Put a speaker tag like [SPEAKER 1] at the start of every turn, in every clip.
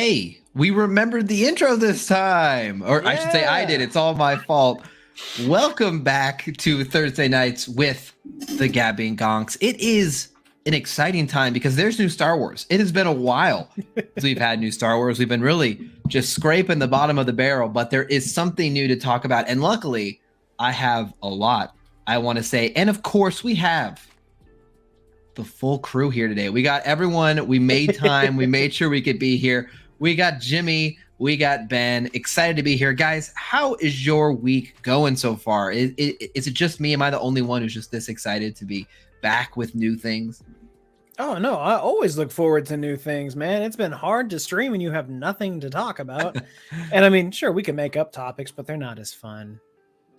[SPEAKER 1] Hey, we remembered the intro this time. Or I should say I did. It's all my fault. Welcome back to Thursday Nights with the Gabbing Gonks. It is an exciting time because there's new Star Wars. It has been a while since we've had new Star Wars. We've been really just scraping the bottom of the barrel, but there is something new to talk about. And luckily, I have a lot I want to say. And of course, we have the full crew here today. We got everyone. We made time. We made sure we could be here. We got Jimmy. We got Ben. Excited to be here. Guys, how is your week going so far? Is it just me? Am I the only one who's just this excited to be back with new things?
[SPEAKER 2] Oh, no. I always look forward to new things, man. It's been hard to stream when you have nothing to talk about. And I mean, sure, we can make up topics, but they're not as fun.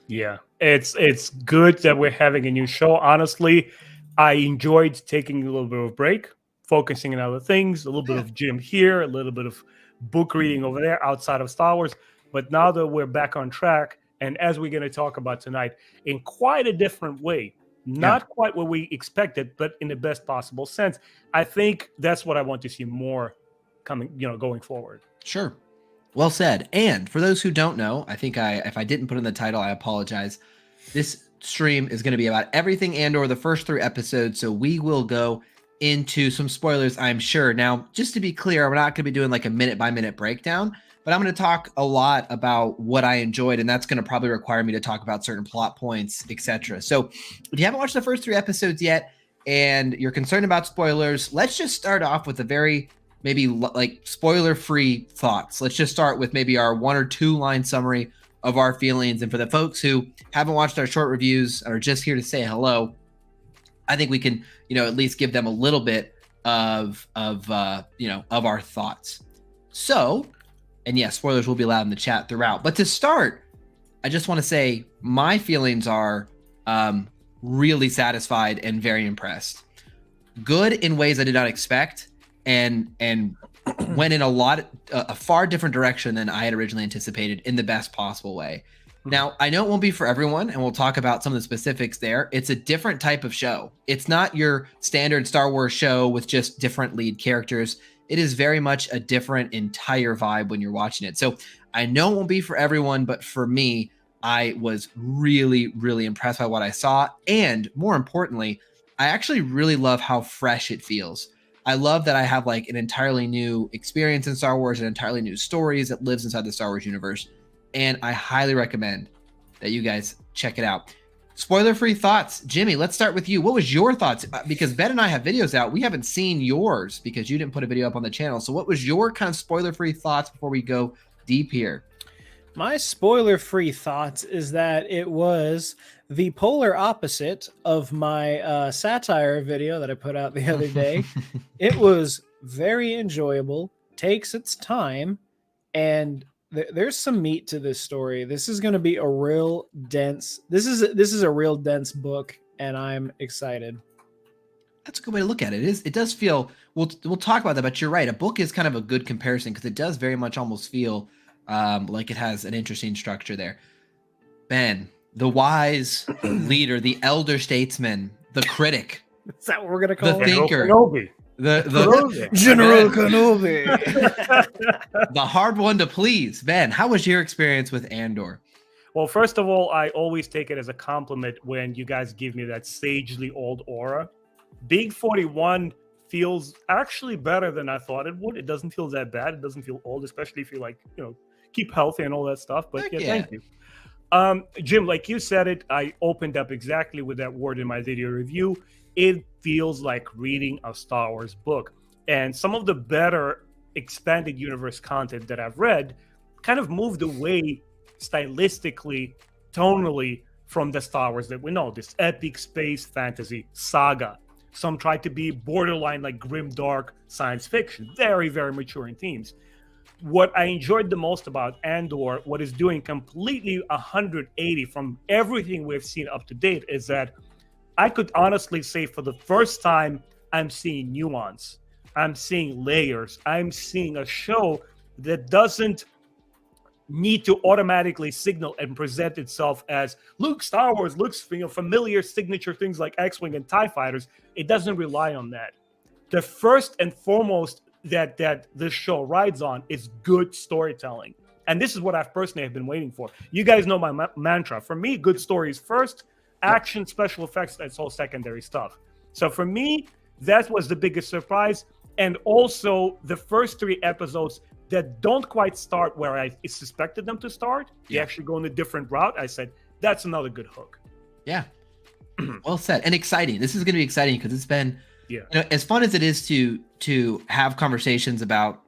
[SPEAKER 3] Yeah, it's good that we're having a new show. Honestly, I enjoyed taking a little bit of a break, focusing on other things, a little bit of gym here, a little bit of book reading over there outside of Star Wars. But now that we're back on track, and as we're going to talk about tonight, in quite a different way, not quite what we expected, but in the best possible sense, I think that's what I want to see more going forward.
[SPEAKER 1] Sure. Well said. And for those who don't know, I think if I didn't put in the title, I apologize. This stream is going to be about everything Andor, the first 3 episodes. So we will go into some spoilers, I'm sure. Now, just to be clear, we're not going to be doing like a minute by minute breakdown, but I'm going to talk a lot about what I enjoyed, and that's going to probably require me to talk about certain plot points, etc. So if you haven't watched the first 3 episodes yet and you're concerned about spoilers, let's just start off with a very maybe like spoiler-free thoughts. Let's just start with maybe our 1 or 2 line summary of our feelings. And for the folks who haven't watched our short reviews or are just here to say hello, I think we can, at least give them a little bit of our thoughts. So, and yes, spoilers will be allowed in the chat throughout. But to start, I just want to say my feelings are really satisfied and very impressed. Good in ways I did not expect, and went in a far different direction than I had originally anticipated in the best possible way. Now, I know it won't be for everyone, and we'll talk about some of the specifics there. It's a different type of show. It's not your standard Star Wars show with just different lead characters. It is very much a different entire vibe when you're watching it. So I know it won't be for everyone, but for me, I was really, really impressed by what I saw. And more importantly, I actually really love how fresh it feels. I love that I have like an entirely new experience in Star Wars and entirely new stories that lives inside the Star Wars universe. And I highly recommend that you guys check it out. Spoiler-free thoughts. Jimmy, let's start with you. What was your thoughts? Because Ben and I have videos out. We haven't seen yours because you didn't put a video up on the channel. So what was your kind of spoiler-free thoughts before we go deep here?
[SPEAKER 2] My spoiler-free thoughts is that it was the polar opposite of my satire video that I put out the other day. It was very enjoyable, takes its time, and there's some meat to this story. This is going to be a real dense. This is a real dense book, and I'm excited.
[SPEAKER 1] That's a good way to look at it. It does feel. We'll talk about that, but you're right. A book is kind of a good comparison because it does very much almost feel like it has an interesting structure there. Ben, the wise leader, the elder statesman, the critic.
[SPEAKER 2] Is that what we're gonna call
[SPEAKER 1] the thinker?
[SPEAKER 2] The General Kenobi.
[SPEAKER 1] The hard one to please. Ben, how was your experience with Andor?
[SPEAKER 3] Well, first of all, I always take it as a compliment when you guys give me that sagely old aura. Big 41 feels actually better than I thought it would. It doesn't feel that bad. It doesn't feel old, especially if you keep healthy and all that stuff. But thank you. Jim, like you said it, I opened up exactly with that word in my video review. It feels like reading a Star Wars book. And some of the better expanded universe content that I've read kind of moved away stylistically, tonally from the Star Wars that we know, this epic space fantasy saga. Some tried to be borderline like grim, dark science fiction, very, very mature in themes. What I enjoyed the most about Andor, what is doing completely 180 from everything we've seen up to date, is that I could honestly say for the first time, I'm seeing nuance. I'm seeing layers. I'm seeing a show that doesn't need to automatically signal and present itself as, look, Star Wars looks familiar signature things like X-Wing and TIE fighters. It doesn't rely on that. The first and foremost that this show rides on is good storytelling. And this is what I've personally have been waiting for. You guys know my mantra. For me, good stories first, action, special effects, that's all secondary stuff. So for me, that was the biggest surprise. And also the first 3 episodes that don't quite start where I suspected them to start. They actually go in a different route. I said, that's another good hook.
[SPEAKER 1] Yeah. Well said. And exciting. This is going to be exciting because it's been, as fun as it is to have conversations about,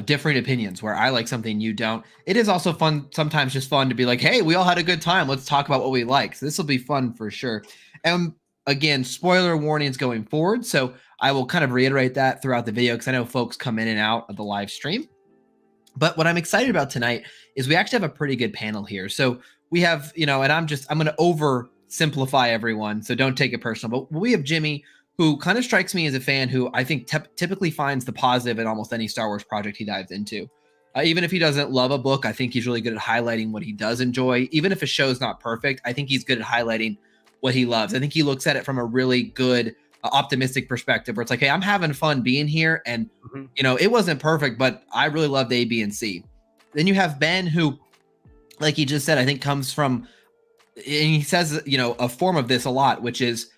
[SPEAKER 1] differing opinions where I like something you don't. It is also fun, sometimes just fun to be like, hey, we all had a good time. Let's talk about what we like. So this will be fun for sure. And again, spoiler warnings going forward. So I will kind of reiterate that throughout the video because I know folks come in and out of the live stream. But what I'm excited about tonight is we actually have a pretty good panel here. So we have, and I'm going to oversimplify everyone. So don't take it personal. But we have Jimmy, who kind of strikes me as a fan who I think typically finds the positive in almost any Star Wars project he dives into. Even if he doesn't love a book, I think he's really good at highlighting what he does enjoy. Even if a show is not perfect, I think he's good at highlighting what he loves. I think he looks at it from a really good, optimistic perspective where it's like, hey, I'm having fun being here. And, it wasn't perfect, but I really loved A, B, and C. Then you have Ben, who, like he just said, I think comes from, and he says, a form of this a lot, which is,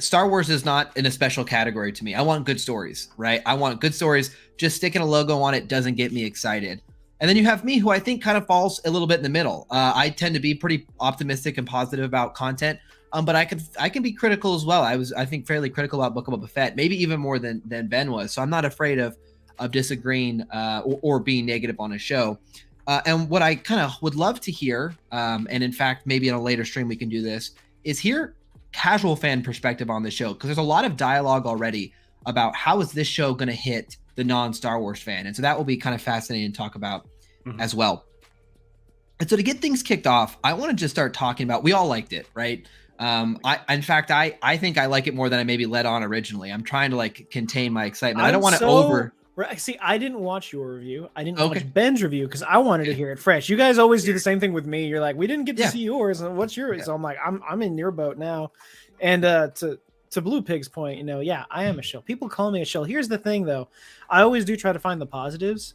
[SPEAKER 1] Star Wars is not in a special category to me. I want good stories, right? I want good stories. Just sticking a logo on it doesn't get me excited. And then you have me, who I think kind of falls a little bit in the middle. I tend to be pretty optimistic and positive about content, but I can be critical as well. I think, fairly critical about Book of Boba Fett, maybe even more than Ben was. So I'm not afraid of disagreeing or being negative on a show. And what I kind of would love to hear, and in fact, maybe in a later stream we can do this, is hear casual fan perspective on the show, because there's a lot of dialogue already about how is this show going to hit the non-Star Wars fan. And so that will be kind of fascinating to talk about as well. And so to get things kicked off, I want to just start talking about, we all liked it, right? I think I like it more than I maybe led on originally. I'm trying to contain my excitement. I don't want to
[SPEAKER 2] See, I didn't watch your review. I didn't watch Ben's review because I wanted to hear it fresh. You guys always do the same thing with me. You're like, we didn't get to see yours. And what's yours? Yeah. So I'm like, I'm in your boat now. And to Blue Pig's point, I am a shill. People call me a shill. Here's the thing, though. I always do try to find the positives.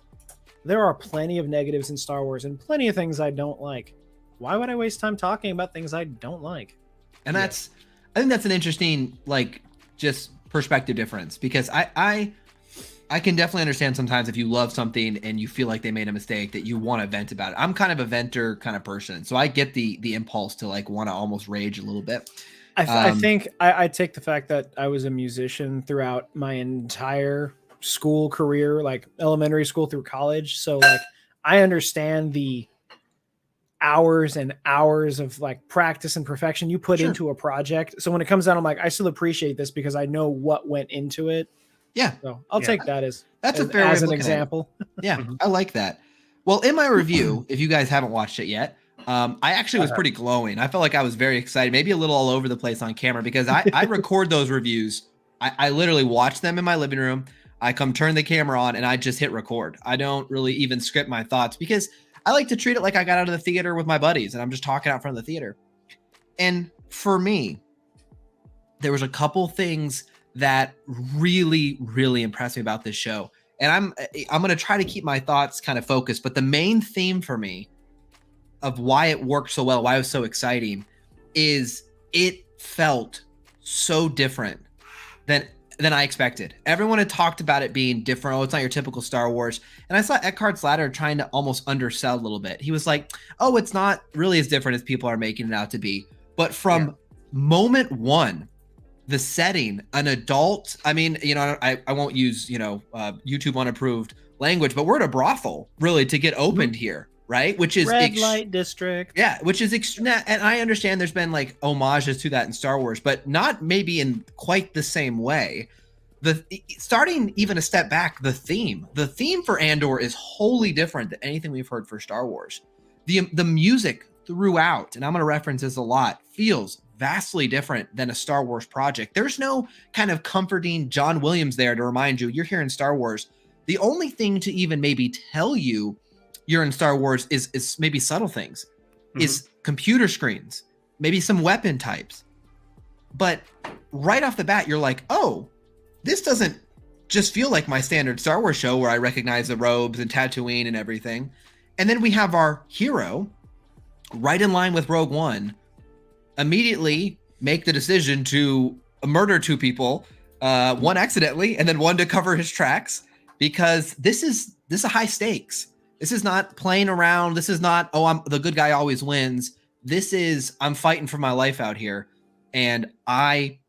[SPEAKER 2] There are plenty of negatives in Star Wars and plenty of things I don't like. Why would I waste time talking about things I don't like?
[SPEAKER 1] And I think that's an interesting, just perspective difference, because I can definitely understand sometimes if you love something and you feel like they made a mistake that you want to vent about it. I'm kind of a venter kind of person. So I get the impulse to want to almost rage a little bit.
[SPEAKER 2] I think I take the fact that I was a musician throughout my entire school career, elementary school through college. So I understand the hours and hours of practice and perfection you put into a project. So when it comes out, I'm like, I still appreciate this because I know what went into it.
[SPEAKER 1] Yeah.
[SPEAKER 2] So I'll take that as
[SPEAKER 1] a fair
[SPEAKER 2] as an example.
[SPEAKER 1] Yeah, I like that. Well, in my review, if you guys haven't watched it yet, I actually was pretty glowing. I felt like I was very excited, maybe a little all over the place on camera, because I record those reviews. I literally watch them in my living room. I come turn the camera on and I just hit record. I don't really even script my thoughts because I like to treat it like I got out of the theater with my buddies and I'm just talking out front of the theater. And for me, there was a couple things that really, really impressed me about this show. And I'm going to try to keep my thoughts kind of focused, but the main theme for me of why it worked so well, why it was so exciting, is it felt so different than I expected. Everyone had talked about it being different. Oh, it's not your typical Star Wars. And I saw Eckhart Slatter trying to almost undersell a little bit. He was like, oh, it's not really as different as people are making it out to be. But from moment one, the setting, an adult, I mean, I won't use, YouTube unapproved language, but we're at a brothel really to get opened here, right? Which is
[SPEAKER 2] red light district.
[SPEAKER 1] Yeah, which is and I understand there's been homages to that in Star Wars, but not maybe in quite the same way. Starting even a step back, the theme for Andor is wholly different than anything we've heard for Star Wars. The music throughout, and I'm going to reference this a lot, feels vastly different than a Star Wars project. There's no kind of comforting John Williams there to remind you you're here in Star Wars. The only thing to even maybe tell you you're in Star Wars is maybe subtle things, is computer screens, maybe some weapon types. But right off the bat, you're like, oh, this doesn't just feel like my standard Star Wars show where I recognize the robes and Tatooine and everything. And then we have our hero, right in line with Rogue One, immediately make the decision to murder 2 people, one accidentally, and then one to cover his tracks, because this is high stakes. This is not playing around. This is not, oh, I'm the good guy always wins. This is, I'm fighting for my life out here, and I,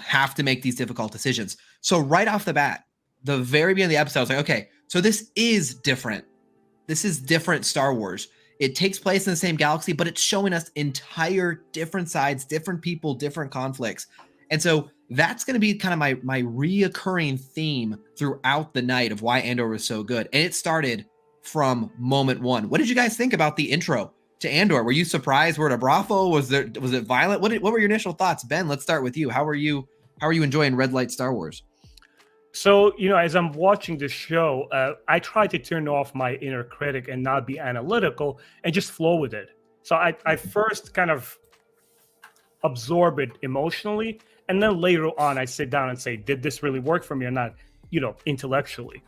[SPEAKER 1] have to make these difficult decisions. So right off the bat, the very beginning of the episode, I was like, okay, so this is different. This is different Star Wars. It takes place in the same galaxy, but it's showing us entire different sides, different people, different conflicts. And so that's going to be kind of my reoccurring theme throughout the night of why Andor was so good. And it started from moment one. What did you guys think about the intro to Andor? Were you surprised? Were it a brothel? Was it violent? What were your initial thoughts? Ben, let's start with you. How are you enjoying Red Light Star Wars?
[SPEAKER 3] So, as I'm watching the show, I try to turn off my inner critic and not be analytical and just flow with it. So I first kind of absorb it emotionally, and then later on I sit down and say, did this really work for me or not, intellectually.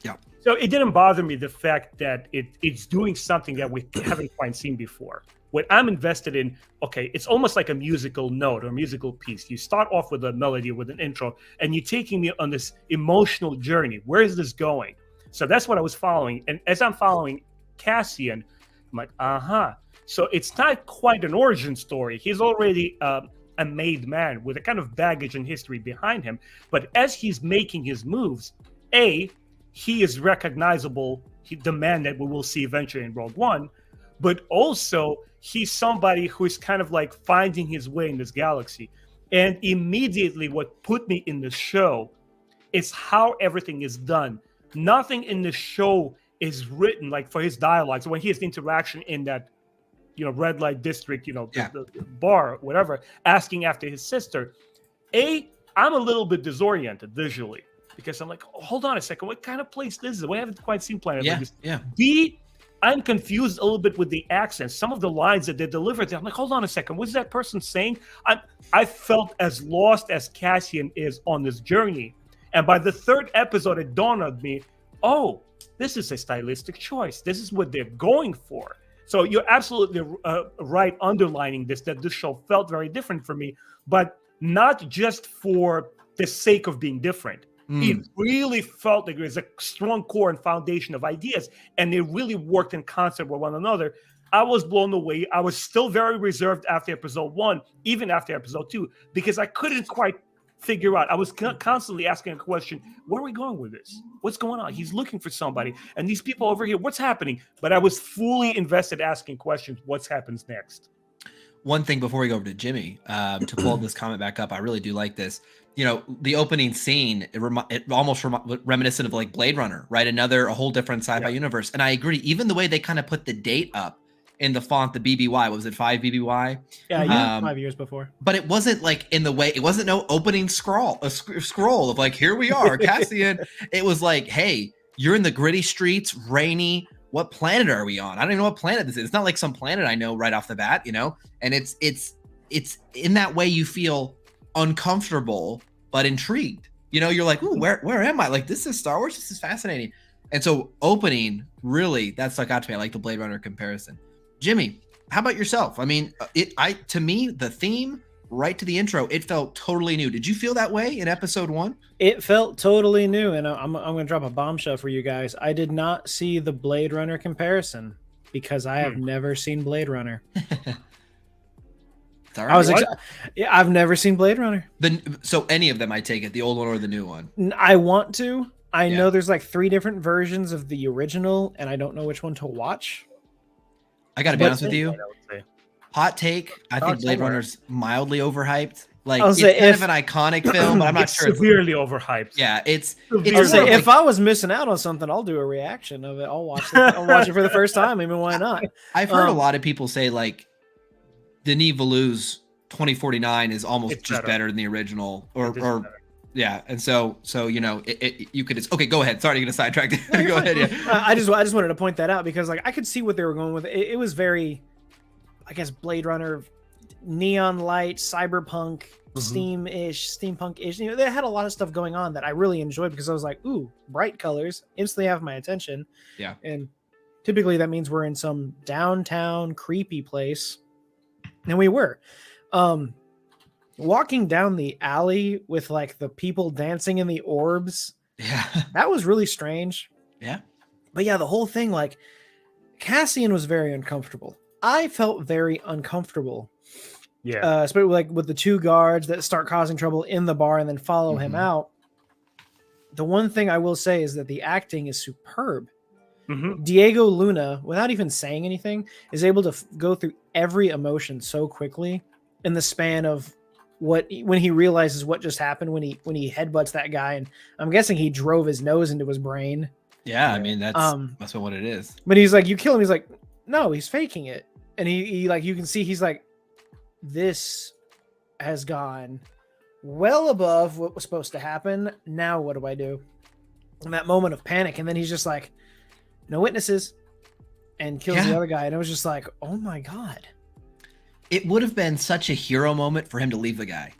[SPEAKER 1] Yeah.
[SPEAKER 3] So it didn't bother me, the fact that it's doing something that we haven't quite seen before. What I'm invested in, okay, it's almost like a musical note or a musical piece. You start off with a melody, with an intro, and you're taking me on this emotional journey. Where is this going? So that's what I was following. And as I'm following Cassian, I'm like, So it's not quite an origin story. He's already a made man with a kind of baggage and history behind him. But as he's making his moves, he is recognizable, the man that we will see eventually in Rogue One, but also he's somebody who is kind of like finding his way in this galaxy. And immediately what put me in the show is how everything is done. Nothing in the show is written like for his dialogue. So when he has the interaction in that, red light district, the bar, whatever, asking after his sister, I'm a little bit disoriented visually because I'm like, hold on a second, what kind of place this is? We haven't quite seen Planet like this.
[SPEAKER 1] Yeah.
[SPEAKER 3] B, I'm confused a little bit with the accents. Some of the lines that they delivered, I'm like, hold on a second, what's that person saying? I felt as lost as Cassian is on this journey. And by the 3rd episode, it dawned on me, this is a stylistic choice. This is what they're going for. So you're absolutely right underlining this, that this show felt very different for me, but not just for the sake of being different. It really felt like there's a strong core and foundation of ideas, and they really worked in concert with one another. I was blown away. I was still very reserved after episode 1, even after episode 2, because I couldn't quite figure out. I was constantly asking a question, where are we going with this? What's going on? He's looking for somebody, and these people over here, what's happening? But I was fully invested asking questions, what happens next?
[SPEAKER 1] One thing before we go over to Jimmy, to pull this comment back up, I really do like this. The opening scene, it almost reminiscent of like Blade Runner, right? A whole different sci-fi universe. And I agree, even the way they kind of put the date up in the font, the BBY, what was it, 5 BBY?
[SPEAKER 2] Yeah, 5 years before.
[SPEAKER 1] But it wasn't like in the way, it wasn't no opening scroll of like, here we are, Cassian. It was like, hey, you're in the gritty streets, rainy. What planet are we on? I don't even know what planet this is. It's not like some planet I know right off the bat, and it's in that way you feel uncomfortable but intrigued. You're like, ooh, where am I? Like, this is Star Wars. This is fascinating. And so opening, really, that stuck out to me. I like the Blade Runner comparison. Jimmy, how about yourself? I mean, to me, the theme right to the intro, it felt totally new. Did you feel that way in episode 1?
[SPEAKER 2] It felt totally new, and I'm going to drop a bombshell for you guys. I did not see the Blade Runner comparison because I have never seen Blade Runner. I've never seen Blade Runner.
[SPEAKER 1] So any of them, I take it, the old one or the new one?
[SPEAKER 2] I want to. I know there's like 3 different versions of the original, and I don't know which one to watch.
[SPEAKER 1] I got to be honest with you. Hot take, I think Blade Runner's mildly overhyped. Like, it's kind of an iconic film, but I'm not sure.
[SPEAKER 3] Severely overhyped.
[SPEAKER 1] Yeah,
[SPEAKER 2] if I was missing out on something, I'll do a reaction of it. I'll watch it for the first time. I mean, why not?
[SPEAKER 1] I've heard a lot of people say like Denis Villeneuve's 2049 is almost just better than the original, yeah. And so you could okay, go ahead. Sorry to get a sidetracked. Go ahead. Yeah.
[SPEAKER 2] I just wanted to point that out because like I could see what they were going with. It was very, I guess, Blade Runner, neon light, cyberpunk, steam-ish, steampunk-ish. You know, they had a lot of stuff going on that I really enjoyed because I was like, ooh, bright colors instantly have my attention.
[SPEAKER 1] Yeah.
[SPEAKER 2] And typically that means we're in some downtown creepy place. And we were. Walking down the alley with like the people dancing in the orbs.
[SPEAKER 1] Yeah.
[SPEAKER 2] That was really strange.
[SPEAKER 1] Yeah.
[SPEAKER 2] But yeah, the whole thing, like Cassian was very uncomfortable. I felt very uncomfortable.
[SPEAKER 3] Yeah.
[SPEAKER 2] Especially like with the two guards that start causing trouble in the bar and then follow him out. The one thing I will say is that the acting is superb. Diego Luna, without even saying anything, is able to go through every emotion so quickly in the span of when he realizes what just happened when he headbutts that guy, and I'm guessing he drove his nose into his brain.
[SPEAKER 1] Yeah, I mean that's what it is.
[SPEAKER 2] But he's like, you kill him. He's like, no, he's faking it, and he like, you can see he's like, this has gone well above what was supposed to happen. Now what do I do? In that moment of panic, and then he's just like, no witnesses, and kills the other guy, and it was just like, oh my god.
[SPEAKER 1] It would have been such a hero moment for him to leave the guy.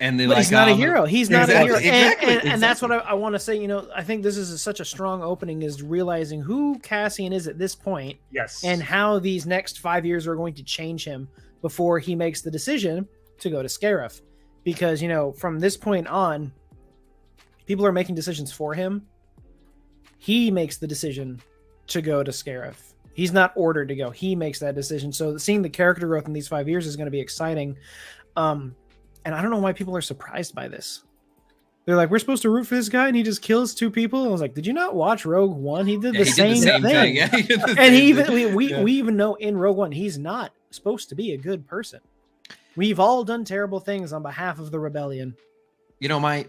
[SPEAKER 1] And
[SPEAKER 2] but he's not a hero. He's not a hero. And that's what I want to say. You know, I think this is such a strong opening, is realizing who Cassian is at this point.
[SPEAKER 3] Yes.
[SPEAKER 2] And how these next 5 years are going to change him before he makes the decision to go to Scarif. Because, you know, from this point on, people are making decisions for him. He makes the decision to go to Scarif. He's not ordered to go. He makes that decision. So seeing the character growth in these 5 years is going to be exciting. And I don't know why people are surprised by this. They're like, we're supposed to root for this guy and he just kills two people. I was like, did you not watch Rogue One? He did the same thing.
[SPEAKER 1] Yeah,
[SPEAKER 2] and he even we even know in Rogue One he's not supposed to be a good person. We've all done terrible things on behalf of the rebellion.
[SPEAKER 1] You know, my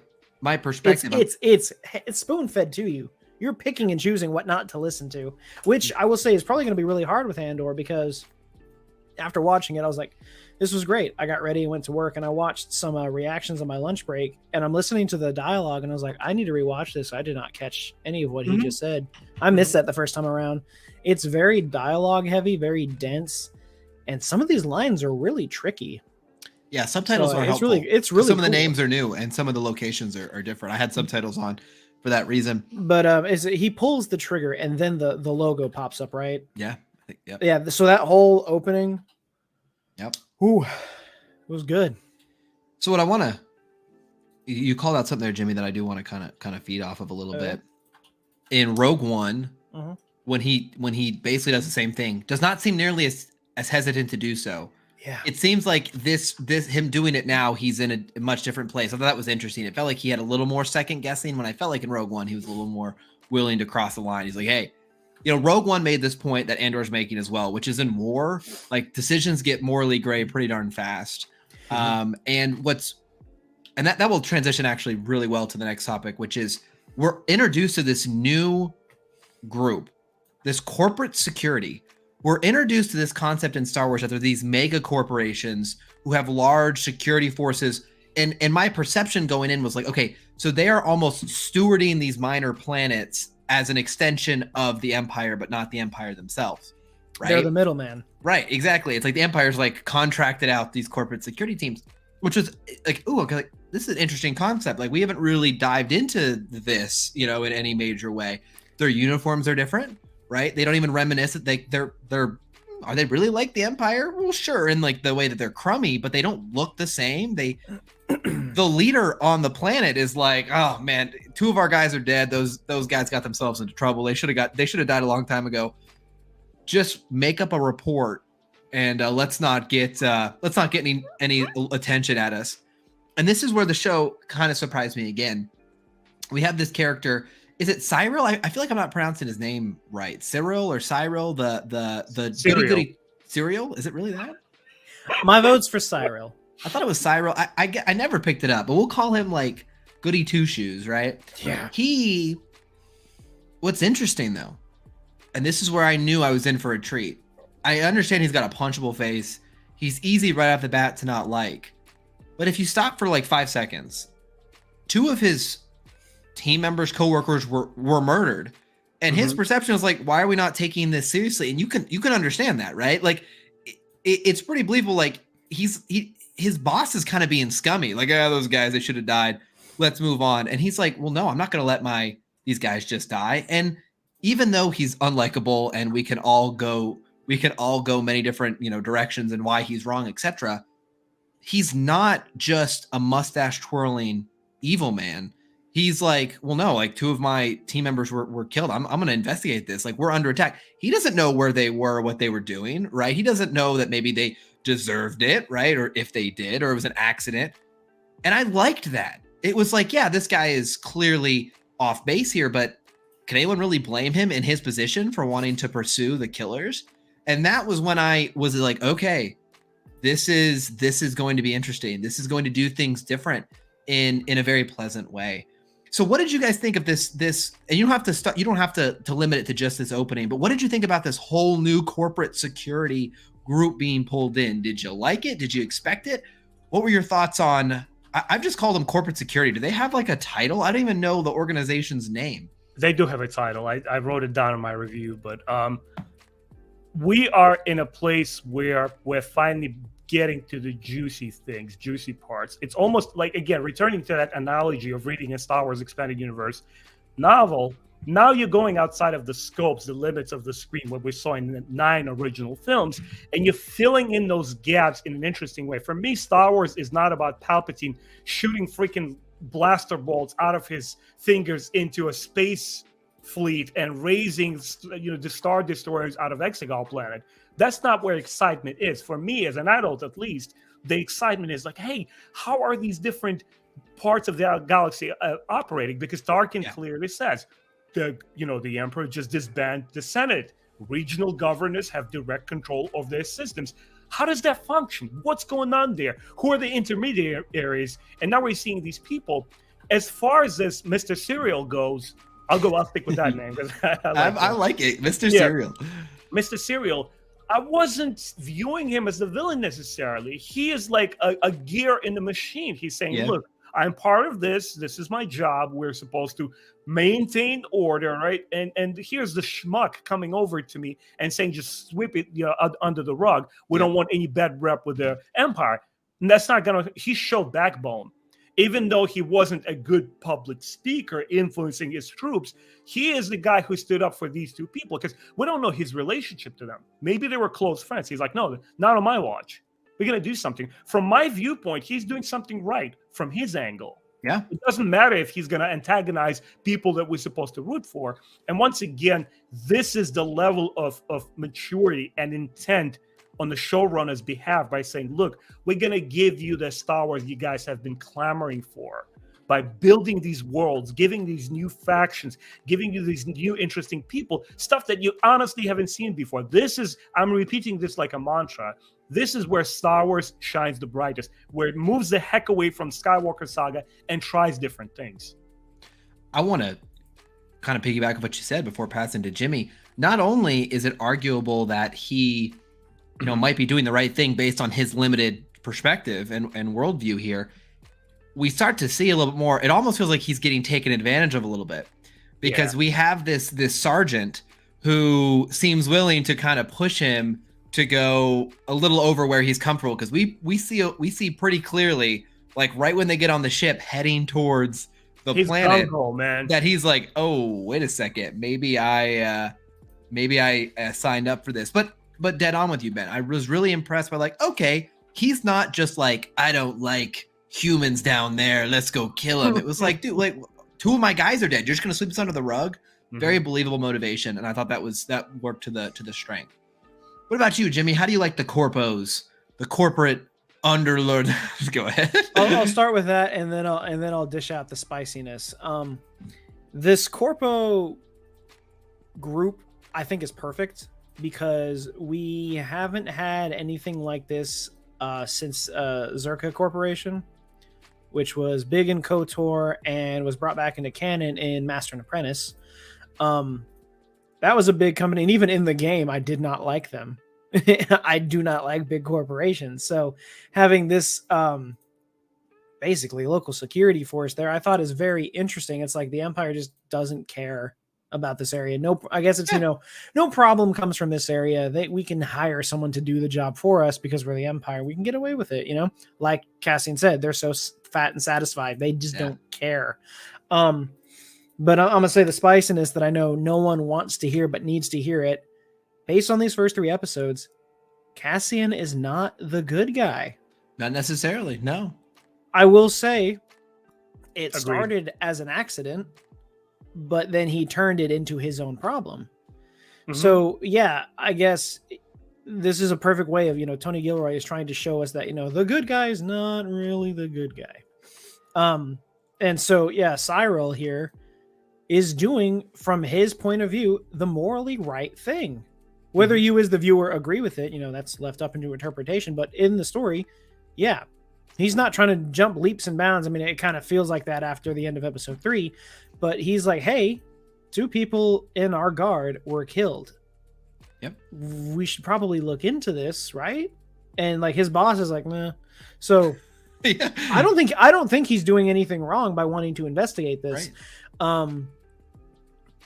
[SPEAKER 1] perspective.
[SPEAKER 2] It's spoon fed to you. You're picking and choosing what not to listen to, which I will say is probably going to be really hard with Andor, because after watching it, I was like, this was great. I got ready and went to work, and I watched some reactions on my lunch break, and I'm listening to the dialogue, and I was like, I need to rewatch this. I did not catch any of what he just said. I missed that the first time around. It's very dialogue heavy, very dense, and some of these lines are really tricky.
[SPEAKER 1] Yeah, subtitles are helpful.
[SPEAKER 2] It's really
[SPEAKER 1] some of the
[SPEAKER 2] cool.
[SPEAKER 1] names are new, and some of the locations are different. I had subtitles on for that reason.
[SPEAKER 2] But he pulls the trigger, and then the logo pops up, right?
[SPEAKER 1] Yeah. Yep.
[SPEAKER 2] Yeah. So that whole opening.
[SPEAKER 1] Yep.
[SPEAKER 2] Ooh, it was good.
[SPEAKER 1] So what I want to, you called out something there, Jimmy, that I do want to kind of feed off of a little bit. In Rogue One, when he basically does the same thing, does not seem nearly as hesitant to do so.
[SPEAKER 2] Yeah.
[SPEAKER 1] It seems like this him doing it now, he's in a much different place. I thought that was interesting. It felt like he had a little more second guessing, when I felt like in Rogue One he was a little more willing to cross the line. He's like, hey, you know, Rogue One made this point that Andor's making as well, which is in war, like decisions get morally gray pretty darn fast. And that will transition actually really well to the next topic, which is we're introduced to this new group, this corporate security. We're introduced to this concept in Star Wars that there are these mega corporations who have large security forces. And my perception going in was like, okay, so they are almost stewarding these minor planets as an extension of the Empire, but not the Empire themselves, right?
[SPEAKER 2] They're the middleman.
[SPEAKER 1] Right, exactly. It's like the Empire's like contracted out these corporate security teams, which was like, ooh, okay, like, this is an interesting concept. Like, we haven't really dived into this, you know, in any major way. Their uniforms are different, right? They don't even reminisce that they're are they really like the Empire? Well, sure, in like the way that they're crummy, but they don't look the same. The leader on the planet is like, oh man, two of our guys are dead. Those guys got themselves into trouble. They should have died a long time ago. Just make up a report and let's not get any attention at us. And this is where the show kind of surprised me again. We have this character. Is it Cyril? I feel like I'm not pronouncing his name right. Cyril or Cyril, the goody Cyril? Is it really that?
[SPEAKER 2] My vote's for Cyril.
[SPEAKER 1] I thought it was Cyril. I never picked it up, but we'll call him like Goody Two Shoes, right?
[SPEAKER 2] Yeah.
[SPEAKER 1] What's interesting though, and this is where I knew I was in for a treat. I understand he's got a punchable face. He's easy right off the bat to not like. But if you stop for like 5 seconds, two of his team members, coworkers were murdered. And his perception was like, why are we not taking this seriously? And you can understand that, right? Like it's pretty believable. Like his boss is kind of being scummy. Like, those guys, they should have died. Let's move on. And he's like, well, no, I'm not going to let these guys just die. And even though he's unlikable and we can all go many different, directions and why he's wrong, etc. He's not just a mustache twirling evil man. He's like, well, no, like 2 of my team members were killed. I'm going to investigate this. Like, we're under attack. He doesn't know where they were, what they were doing, right? He doesn't know that maybe they deserved it, right? Or if they did, or it was an accident. And I liked that. It was like, yeah, this guy is clearly off base here, but can anyone really blame him in his position for wanting to pursue the killers? And that was when I was like, okay, this is going to be interesting. This is going to do things different in a very pleasant way. So what did you guys think of this? And you don't have to limit it to just this opening, but what did you think about this whole new corporate security group being pulled in? Did you like it? Did you expect it? What were your thoughts on, I've just called them corporate security. Do they have like a title? I don't even know the organization's name.
[SPEAKER 3] They do have a title. I wrote it down in my review, but we are in a place where we're finally getting to the juicy things, juicy parts. It's almost like, again, returning to that analogy of reading a Star Wars Expanded Universe novel. Now you're going outside of the scopes, the limits of the screen, what we saw in the 9 original films, and you're filling in those gaps in an interesting way. For me, Star Wars is not about Palpatine shooting freaking blaster bolts out of his fingers into a space fleet and raising, the Star Destroyers out of Exegol planet. That's not where excitement is. For me, as an adult at least, the excitement is like, hey, how are these different parts of the galaxy operating? Because Tarkin clearly says, the Emperor just disbanded the Senate. Regional governors have direct control of their systems. How does that function? What's going on there? Who are the intermediaries? And now we're seeing these people. As far as this Mr. Cyril goes, I'll stick with that name. I
[SPEAKER 1] like it. Mr. Cyril.
[SPEAKER 3] Mr. Cyril, I wasn't viewing him as the villain necessarily. He is like a gear in the machine. He's saying, look, I'm part of this. This is my job. We're supposed to maintain order, right? And here's the schmuck coming over to me and saying, just sweep it under the rug. We don't want any bad rep with the Empire. And that's not going to... He showed backbone. Even though he wasn't a good public speaker influencing his troops, he is the guy who stood up for these 2 people, because we don't know his relationship to them. Maybe they were close friends. He's like, no, not on my watch. We're going to do something. From my viewpoint, he's doing something right from his angle.
[SPEAKER 1] Yeah.
[SPEAKER 3] It doesn't matter if he's going to antagonize people that we're supposed to root for. And once again, this is the level of maturity and intent on the showrunner's behalf by saying, look, we're going to give you the Star Wars you guys have been clamoring for by building these worlds, giving these new factions, giving you these new interesting people, stuff that you honestly haven't seen before. I'm repeating this like a mantra. This is where Star Wars shines the brightest, where it moves the heck away from Skywalker Saga and tries different things.
[SPEAKER 1] I want to kind of piggyback on what you said before passing to Jimmy. Not only is it arguable that he might be doing the right thing based on his limited perspective and worldview here, we start to see a little bit more. It almost feels like he's getting taken advantage of a little bit, because we have this sergeant who seems willing to kind of push him to go a little over where he's comfortable, because we see pretty clearly, like right when they get on the ship heading towards the planet,
[SPEAKER 3] man,
[SPEAKER 1] that he's like, oh, wait a second, maybe I signed up for this. But dead on with you, Ben. I was really impressed by, like, okay, he's not just like, I don't like humans down there, let's go kill him. It was like, dude, like 2 of my guys are dead. You're just gonna sweep this under the rug. Very believable motivation, and I thought that worked to the strength. What about you, Jimmy? How do you like the corpos, the corporate underlord? Just go ahead.
[SPEAKER 2] I'll start with that, and then I'll dish out the spiciness. This Corpo group, I think, is perfect, because we haven't had anything like this since Zerka Corporation, which was big in KOTOR and was brought back into canon in Master and Apprentice. That was a big company, and even in the game, I did not like them. I do not like big corporations. So having this basically local security force there, I thought is very interesting. It's like the Empire just doesn't care about this area. No, I guess it's, no problem comes from this area. We can hire someone to do the job for us because we're the Empire. We can get away with it, like Cassian said, they're so fat and satisfied. They just don't care. But I'm going to say the spiciness that I know no one wants to hear, but needs to hear it. Based on these first 3 episodes, Cassian is not the good guy.
[SPEAKER 1] Not necessarily. No,
[SPEAKER 2] I will say it
[SPEAKER 3] Agreed.
[SPEAKER 2] started as an accident, but then he turned it into his own problem.
[SPEAKER 3] Mhm.
[SPEAKER 2] So yeah, I guess this is a perfect way of, Tony Gilroy is trying to show us that, the good guy is not really the good guy. And so, yeah, Cyril here is doing, from his point of view, the morally right thing. Whether you as the viewer agree with it, that's left up into interpretation. But in the story, yeah, he's not trying to jump leaps and bounds. I mean, it kind of feels like that after the end of episode 3. But he's like, hey, 2 people in our guard were killed.
[SPEAKER 1] Yep.
[SPEAKER 2] We should probably look into this, right? And like his boss is like, nah. So
[SPEAKER 1] yeah.
[SPEAKER 2] I don't think he's doing anything wrong by wanting to investigate this. Right.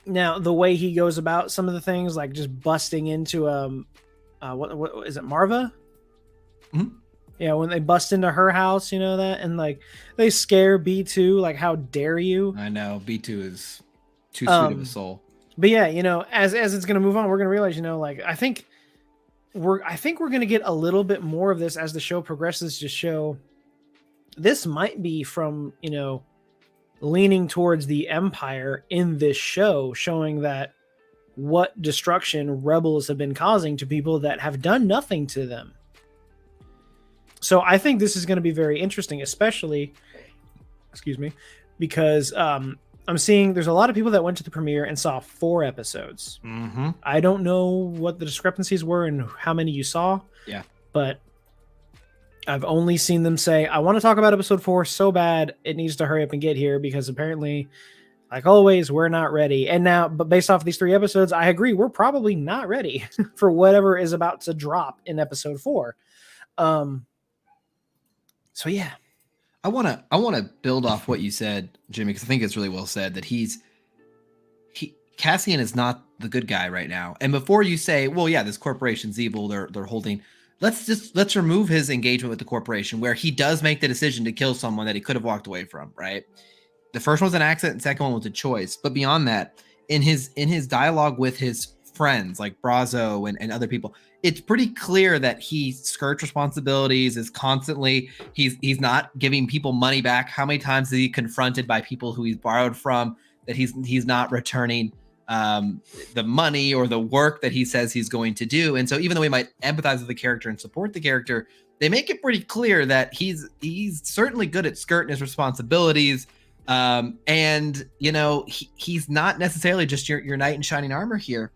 [SPEAKER 2] Now the way he goes about some of the things, like just busting into what is it, Marva?
[SPEAKER 1] Mm-hmm.
[SPEAKER 2] Yeah, when they bust into her house, that, and like they scare B2, like how dare you?
[SPEAKER 1] I know B2 is too sweet of a soul.
[SPEAKER 2] But yeah, as it's gonna move on, we're gonna realize, like I think we're gonna get a little bit more of this as the show progresses to show this might be from, leaning towards the Empire in this show, showing that what destruction rebels have been causing to people that have done nothing to them. So I think this is going to be very interesting, especially, because I'm seeing there's a lot of people that went to the premiere and saw 4 episodes.
[SPEAKER 1] Mm-hmm.
[SPEAKER 2] I don't know what the discrepancies were and how many you saw.
[SPEAKER 1] Yeah.
[SPEAKER 2] But I've only seen them say, I want to talk about episode 4 so bad it needs to hurry up and get here because apparently, like always, we're not ready. And now, but based off of these 3 episodes, I agree, we're probably not ready for whatever is about to drop in episode 4. So yeah.
[SPEAKER 1] I want to build off what you said, Jimmy, because I think it's really well said that Cassian is not the good guy right now. And before you say, well, yeah, this corporation's evil, they're holding, let's remove his engagement with the corporation where he does make the decision to kill someone that he could have walked away from, right? The first one was an accident, the second one was a choice. But beyond that, in his dialogue with his friends like Brazo and other people, it's pretty clear that he skirts responsibilities, is constantly, he's not giving people money back. How many times is he confronted by people who he's borrowed from that he's not returning the money or the work that he says he's going to do? And so even though we might empathize with the character and support the character, they make it pretty clear that he's certainly good at skirting his responsibilities. And he's not necessarily just your knight in shining armor here.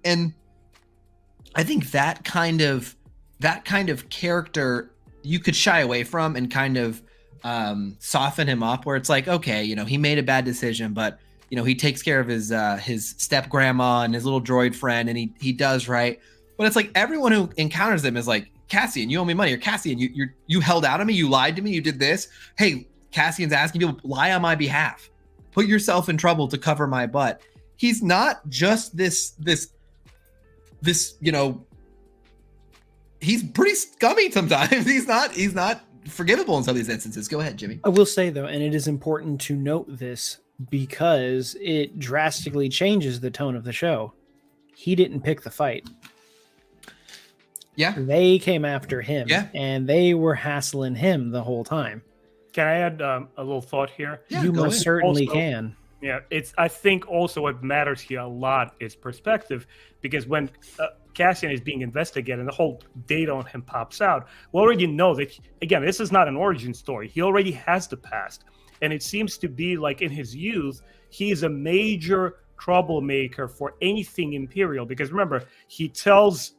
[SPEAKER 1] And I think that kind of character you could shy away from and kind of soften him up, where it's like, okay, he made a bad decision, but he takes care of his step grandma and his little droid friend, and he does right. But it's like everyone who encounters them is like, Cassian, you owe me money, or Cassian, you held out on me, you lied to me, you did this. Hey, Cassian's asking people, lie on my behalf, put yourself in trouble to cover my butt. He's not just this, he's pretty scummy sometimes. He's not forgivable in some of these instances. Go ahead, Jimmy.
[SPEAKER 2] I will say though, and it is important to note this because it drastically changes the tone of the show. He didn't pick the fight.
[SPEAKER 1] Yeah.
[SPEAKER 2] They came after him.
[SPEAKER 1] Yeah.
[SPEAKER 2] And they were hassling him the whole time.
[SPEAKER 3] Can I add a little thought here?
[SPEAKER 2] Yeah, you most certainly
[SPEAKER 3] also,
[SPEAKER 2] can.
[SPEAKER 3] Yeah, I think also what matters here a lot is perspective, because when Cassian is being investigated and the whole data on him pops out, we already know that, again, this is not an origin story. He already has the past. And it seems to be like in his youth, he is a major troublemaker for anything Imperial. Because remember, he tells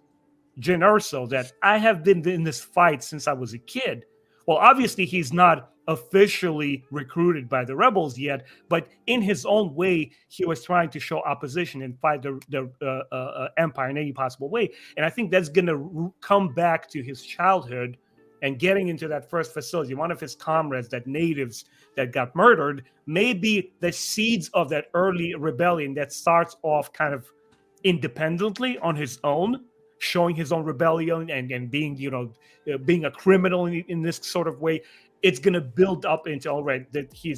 [SPEAKER 3] Jyn Erso that I have been in this fight since I was a kid. Well, obviously, he's not officially recruited by the rebels yet, but in his own way, he was trying to show opposition and fight the Empire in any possible way. And I think that's going to come back to his childhood and getting into that first facility, one of his comrades, that natives that got murdered, may be the seeds of that early rebellion that starts off kind of independently on his own, showing his own rebellion and being, being a criminal in this sort of way. It's going to build up into, all right, that he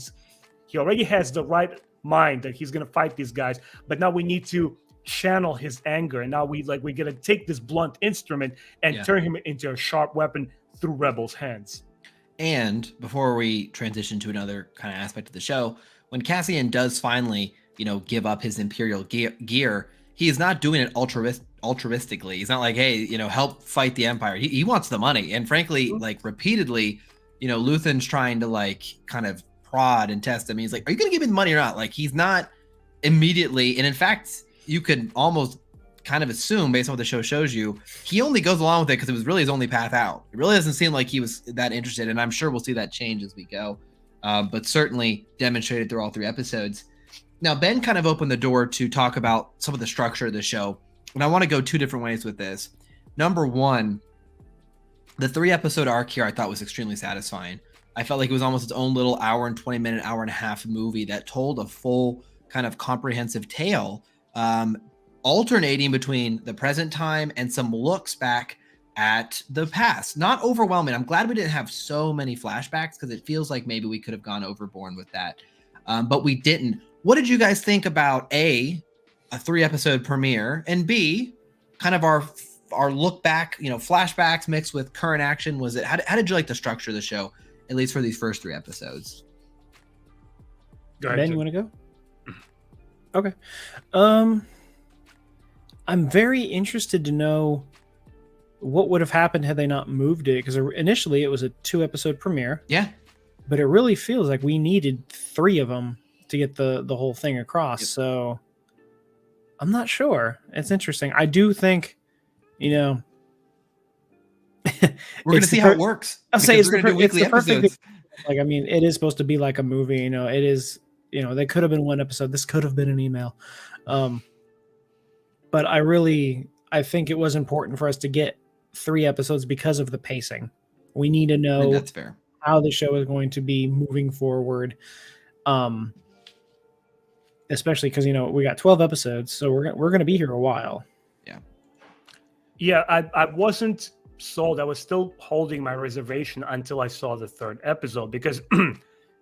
[SPEAKER 3] already has the right mind that he's going to fight these guys, but now we need to channel his anger, and now we're going to take this blunt instrument and turn him into a sharp weapon through Rebel's hands.
[SPEAKER 1] And before we transition to another kind of aspect of the show, when Cassian does finally, give up his Imperial gear, he is not doing it altruistically. He's not like, hey, help fight the Empire. He wants the money. And frankly, like repeatedly, Luthen's trying to like kind of prod and test him. He's like, are you going to give me the money or not? Like, he's not immediately. And in fact, you could almost kind of assume, based on what the show shows you, he only goes along with it because it was really his only path out. It really doesn't seem like he was that interested, and I'm sure we'll see that change as we go, but certainly demonstrated through all 3 episodes. Now, Ben kind of opened the door to talk about some of the structure of the show, and I want to go 2 different ways with this. Number one, the 3-episode arc here I thought was extremely satisfying. I felt like it was almost its own little hour and 20-minute, hour and a half movie that told a full kind of comprehensive tale, alternating between the present time and some looks back at the past. Not overwhelming. I'm glad we didn't have so many flashbacks because it feels like maybe we could have gone overboard with that, but we didn't. What did you guys think about a 3-episode premiere, and B, kind of our look back, flashbacks mixed with current action? Was it how did you like the structure of the show, at least for these first 3 episodes?
[SPEAKER 2] Ben, you want to go? Okay. I'm very interested to know what would have happened had they not moved it, because initially it was a 2-episode premiere.
[SPEAKER 1] Yeah.
[SPEAKER 2] But it really feels like we needed 3 of them to get the whole thing across. Yep. So I'm not sure. It's interesting. I do think,
[SPEAKER 1] we're going to see how it works.
[SPEAKER 2] I'll say it's the perfect. Like, I mean, it is supposed to be like a movie. It is. They could have been 1 episode. This could have been an email. But I think it was important for us to get 3 episodes because of the pacing. We need to know
[SPEAKER 1] that's fair.
[SPEAKER 2] How the show is going to be moving forward. Especially because, we got 12 episodes, so we're going to be here a while.
[SPEAKER 3] Yeah, I wasn't sold. I was still holding my reservation until I saw the 3rd episode, because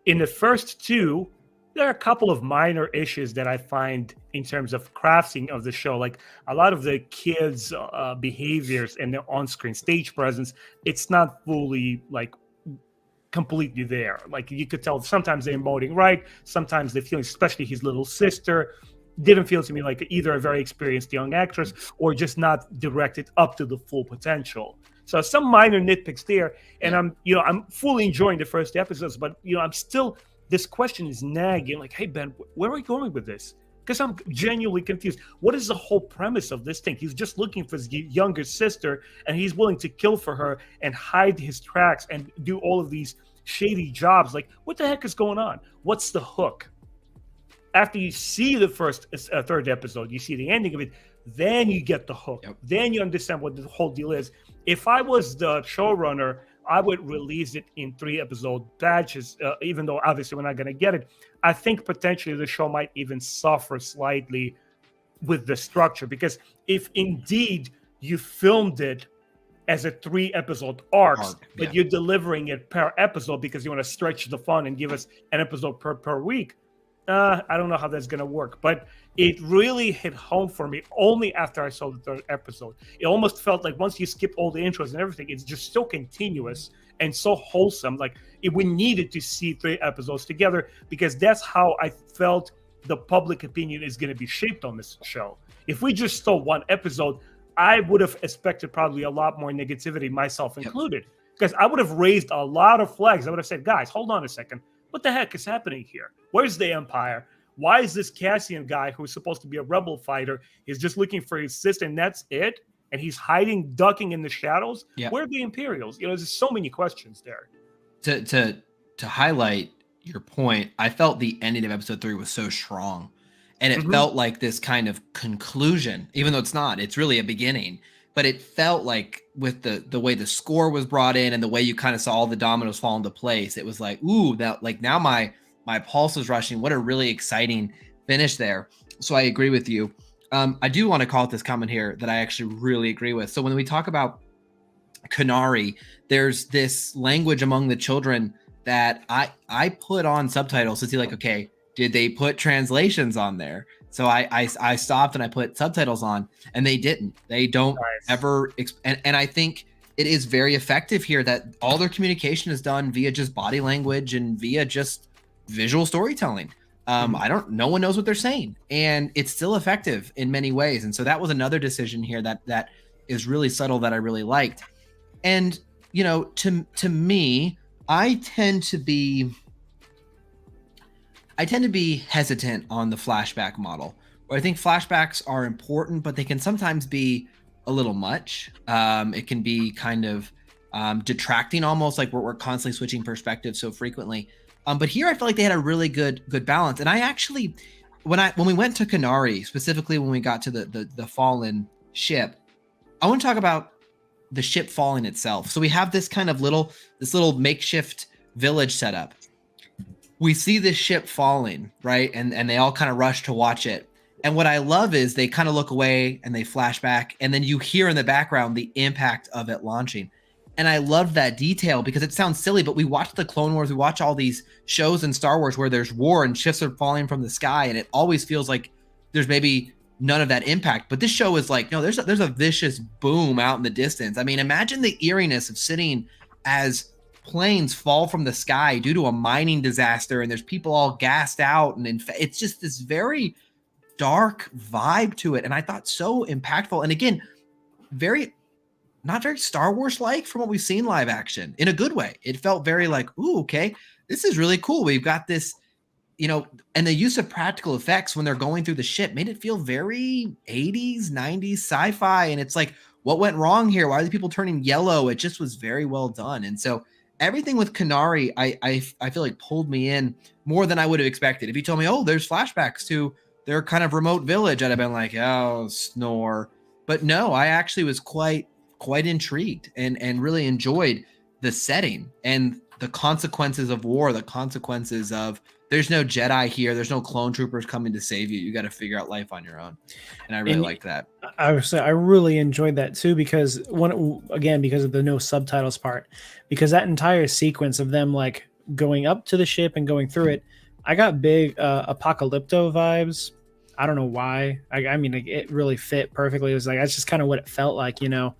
[SPEAKER 3] in the first 2, there are a couple of minor issues that I find in terms of crafting of the show. Like a lot of the kids' behaviors and their on-screen stage presence, it's not fully completely there. Like you could tell sometimes they're emoting right, sometimes they feel, especially his little sister, didn't feel to me like either a very experienced young actress or just not directed up to the full potential. So some minor nitpicks there, and I'm fully enjoying the first episodes, but I'm still, this question is nagging, like, hey Ben, where are we going with this? Because I'm genuinely confused. What is the whole premise of this thing? He's just looking for his younger sister, and he's willing to kill for her and hide his tracks and do all of these shady jobs. Like, what the heck is going on? What's the hook? After you see the first 3rd episode, you see the ending of it, then you get the hook. Yep. Then you understand what the whole deal is. If I was the showrunner, I would release it in 3-episode batches, even though obviously we're not going to get it. I think potentially the show might even suffer slightly with the structure, because if indeed you filmed it as a 3-episode arc, but you're delivering it per episode because you want to stretch the fun and give us an episode per week, I don't know how that's going to work. But it really hit home for me only after I saw the 3rd episode. It almost felt like once you skip all the intros and everything, it's just so continuous and so wholesome. Like we needed to see 3 episodes together, because that's how I felt the public opinion is going to be shaped on this show. If we just saw 1 episode, I would have expected probably a lot more negativity, myself included, because I would have raised a lot of flags. I would have said, guys, hold on a second. What the heck is happening here? Where's the Empire? Why is this Cassian guy, who's supposed to be a rebel fighter, is just looking for his sister, and that's it? And he's hiding, ducking in the shadows? Where are the Imperials? There's so many questions there.
[SPEAKER 1] To highlight your point, I felt the ending of episode 3 was so strong, and it felt like this kind of conclusion, even though it's not. It's really a beginning, but it felt like with the way the score was brought in and the way you kind of saw all the dominoes fall into place, it was like, ooh, that like now my pulse is rushing. What a really exciting finish there. So I agree with you. I do want to call out this comment here that I actually really agree with. So when we talk about Canary, there's this language among the children that I put on subtitles to see like, okay, did they put translations on there? So I stopped and I put subtitles on, and they didn't. They don't ever. And I think it is very effective here that all their communication is done via just body language and via just visual storytelling. No one knows what they're saying, and it's still effective in many ways. And so that was another decision here that is really subtle that I really liked. And, you know, to me, I tend to be hesitant on the flashback model, where I think flashbacks are important, but they can sometimes be a little much. It can be kind of detracting, almost like we're constantly switching perspectives so frequently. But here I feel like they had a really good balance. And I actually, when we went to Canary, specifically when we got to the fallen ship, I want to talk about the ship falling itself. So we have this kind of little makeshift village set up. We see this ship falling, right? And they all kind of rush to watch it. And what I love is they kind of look away and they flash back, and then you hear in the background the impact of it launching. And I love that detail because it sounds silly, but we watch the Clone Wars, we watch all these shows in Star Wars where there's war and ships are falling from the sky, and it always feels like there's maybe none of that impact. But this show is like, no, there's a vicious boom out in the distance. I mean, imagine the eeriness of sitting as planes fall from the sky due to a mining disaster, and there's people all gassed out, and it's just this very dark vibe to it. And I thought so impactful. And again, not very Star Wars like from what we've seen live action in a good way. It felt very like, ooh, okay, this is really cool. We've got this, you know, and the use of practical effects when they're going through the ship made it feel very 80s, 90s sci-fi. And it's like, what went wrong here? Why are the people turning yellow? It just was very well done. And so everything with Canary, I feel like pulled me in more than I would have expected. If you told me, oh, there's flashbacks to their kind of remote village, I'd have been like, oh, snore. But no, I actually was quite intrigued and really enjoyed the setting and the consequences of war, the consequences of there's no Jedi here, there's no clone troopers coming to save you. You got to figure out life on your own. And I really liked that. I
[SPEAKER 2] really enjoyed that too, because because of the no subtitles part, because that entire sequence of them like going up to the ship and going through it, I got big Apocalypto vibes. I don't know why. I mean, it really fit perfectly. It was like, that's just kind of what it felt like, you know.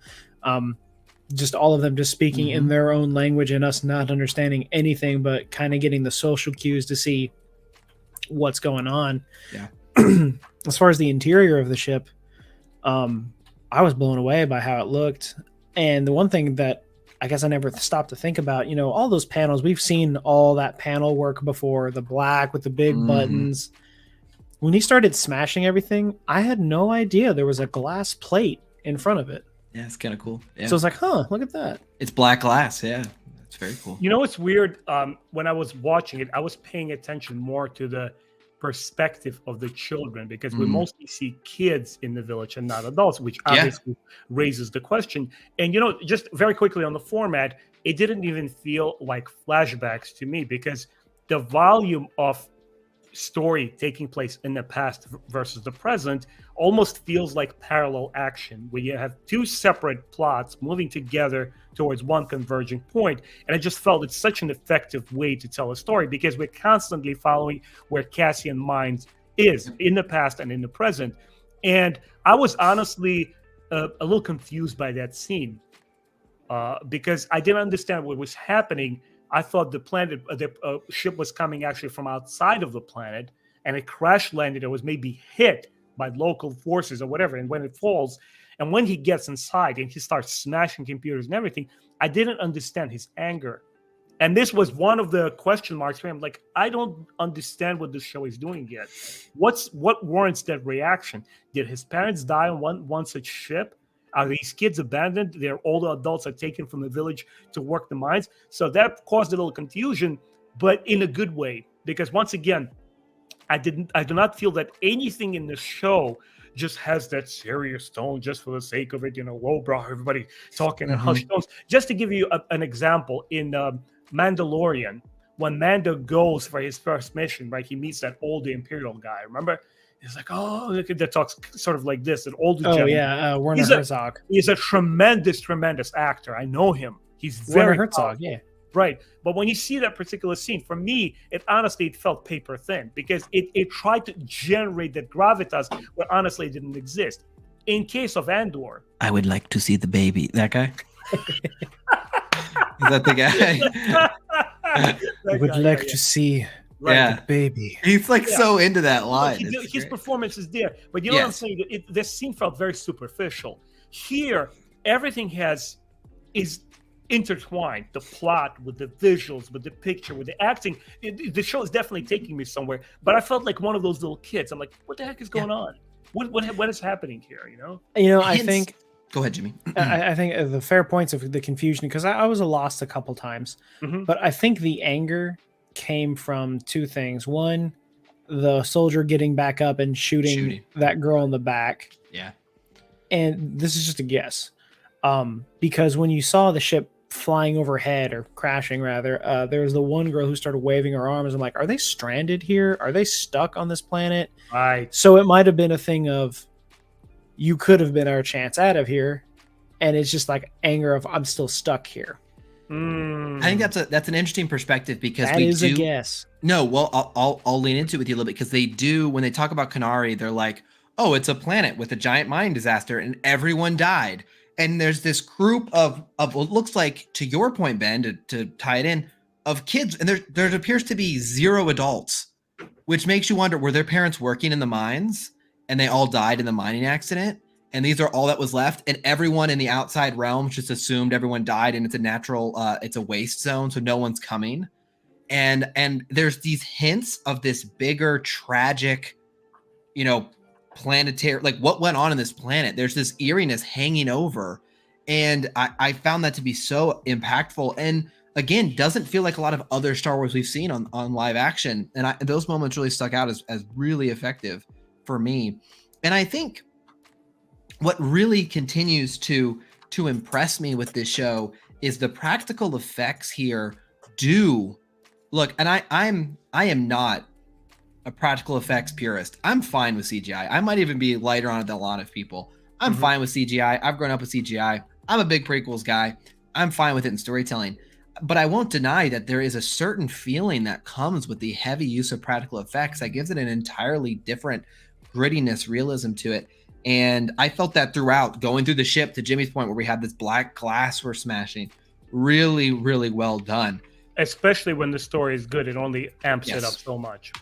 [SPEAKER 2] Just all of them just speaking in their own language and us not understanding anything, but kind of getting the social cues to see what's going on.
[SPEAKER 1] Yeah.
[SPEAKER 2] As far as the interior of the ship, I was blown away by how it looked. And the one thing that I guess I never stopped to think about, you know, all those panels, we've seen all that panel work before, the black with the big buttons. When he started smashing everything, I had no idea there was a glass plate in front of it.
[SPEAKER 1] Yeah, it's kind of cool. Yeah.
[SPEAKER 2] So it's like, huh, look at that.
[SPEAKER 1] It's black glass. Yeah, it's very cool.
[SPEAKER 3] You know, it's weird. When I was watching it, I was paying attention more to the perspective of the children, because we mostly see kids in the village and not adults, which obviously raises the question. And, you know, just very quickly on the format, it didn't even feel like flashbacks to me, because the volume of story taking place in the past versus the present almost feels like parallel action, where you have two separate plots moving together towards one converging point. And I just felt it's such an effective way to tell a story, because we're constantly following where Cassian Minds is in the past and in the present. And I was honestly a little confused by that scene, because I didn't understand what was happening. I thought the ship was coming actually from outside of the planet, and it crash landed or was maybe hit by local forces or whatever. And when it falls, and when he gets inside and he starts smashing computers and everything, I didn't understand his anger. And this was one of the question marks for him. Like, I don't understand what this show is doing yet. What warrants that reaction? Did his parents die on one such ship? Are these kids abandoned? Their older adults are taken from the village to work the mines. So that caused a little confusion, but in a good way. Because once again, I do not feel that anything in the show just has that serious tone just for the sake of it. Whoa, bro, everybody talking in
[SPEAKER 1] Mhm.
[SPEAKER 3] hushed tones. Just to give you an example, in Mandalorian, when Mando goes for his first mission, right, he meets that old Imperial guy. Remember? He's like, oh, look at that, talks sort of like this, an older
[SPEAKER 2] Oh
[SPEAKER 3] gentleman.
[SPEAKER 2] yeah, Werner
[SPEAKER 3] He's a-
[SPEAKER 2] Herzog.
[SPEAKER 3] He's a tremendous actor. I know him. He's
[SPEAKER 2] Werner
[SPEAKER 3] very
[SPEAKER 2] Herzog,
[SPEAKER 3] powerful.
[SPEAKER 2] yeah.
[SPEAKER 3] Right. But when you see that particular scene, for me, it felt paper thin because it tried to generate that gravitas where honestly it didn't exist. In case of Andor,
[SPEAKER 1] I would like to see the baby. That guy? Is that the guy?
[SPEAKER 2] I would like to see
[SPEAKER 1] Yeah.
[SPEAKER 2] the baby.
[SPEAKER 1] He's like
[SPEAKER 3] Yeah.
[SPEAKER 1] so into that line.
[SPEAKER 3] His
[SPEAKER 1] It's
[SPEAKER 3] performance is there. But you know what I'm
[SPEAKER 1] Yes.
[SPEAKER 3] saying? This scene felt very superficial. Here, everything is intertwined. The plot with the visuals, with the picture, with the acting. The show is definitely taking me somewhere. But I felt like one of those little kids. I'm like, what the heck is going on? What is happening here?
[SPEAKER 2] I
[SPEAKER 1] Hints-
[SPEAKER 2] think
[SPEAKER 1] Go ahead, Jimmy.
[SPEAKER 2] I think the fair points of the confusion, because I was lost a couple times,
[SPEAKER 3] Mhm.
[SPEAKER 2] but I think the anger came from two things. One, the soldier getting back up and shooting that girl in the back,
[SPEAKER 1] Yeah.
[SPEAKER 2] and this is just a guess, because when you saw the ship flying overhead or crashing rather, there was the one girl who started waving her arms. I'm like, are they stranded here? Are they stuck on this planet?
[SPEAKER 3] Right.
[SPEAKER 2] So it might have been a thing of, you could have been our chance out of here, and it's just like anger of, I'm still stuck here.
[SPEAKER 3] Mm.
[SPEAKER 1] I think that's an interesting perspective because
[SPEAKER 2] That is a guess.
[SPEAKER 1] No, well, I'll lean into it with you a little bit because they do, when they talk about Canary, they're like, oh, it's a planet with a giant mine disaster and everyone died. And there's this group of what looks like, to your point, Ben, to tie it in, of kids, and there appears to be 0 adults, which makes you wonder, were their parents working in the mines and they all died in the mining accident? And these are all that was left, and everyone in the outside realms just assumed everyone died, and it's a natural, it's a waste zone, so no one's coming. And there's these hints of this bigger, tragic, planetary, like what went on in this planet. There's this eeriness hanging over, and I found that to be so impactful. And again, doesn't feel like a lot of other Star Wars we've seen on live action, and those moments really stuck out as really effective for me. And I think what really continues to impress me with this show is the practical effects here do look, and I am not a practical effects purist. I'm fine with CGI. I might even be lighter on it than a lot of people. I'm fine with CGI. I've grown up with CGI. I'm a big prequels guy. I'm fine with it in storytelling. But I won't deny that there is a certain feeling that comes with the heavy use of practical effects that gives it an entirely different grittiness, realism to it. And I felt that throughout, going through the ship, to Jimmy's point, where we had this black glass we're smashing. Really, really well done.
[SPEAKER 3] Especially when the story is good, it only amps it
[SPEAKER 1] Yes.
[SPEAKER 3] up so much.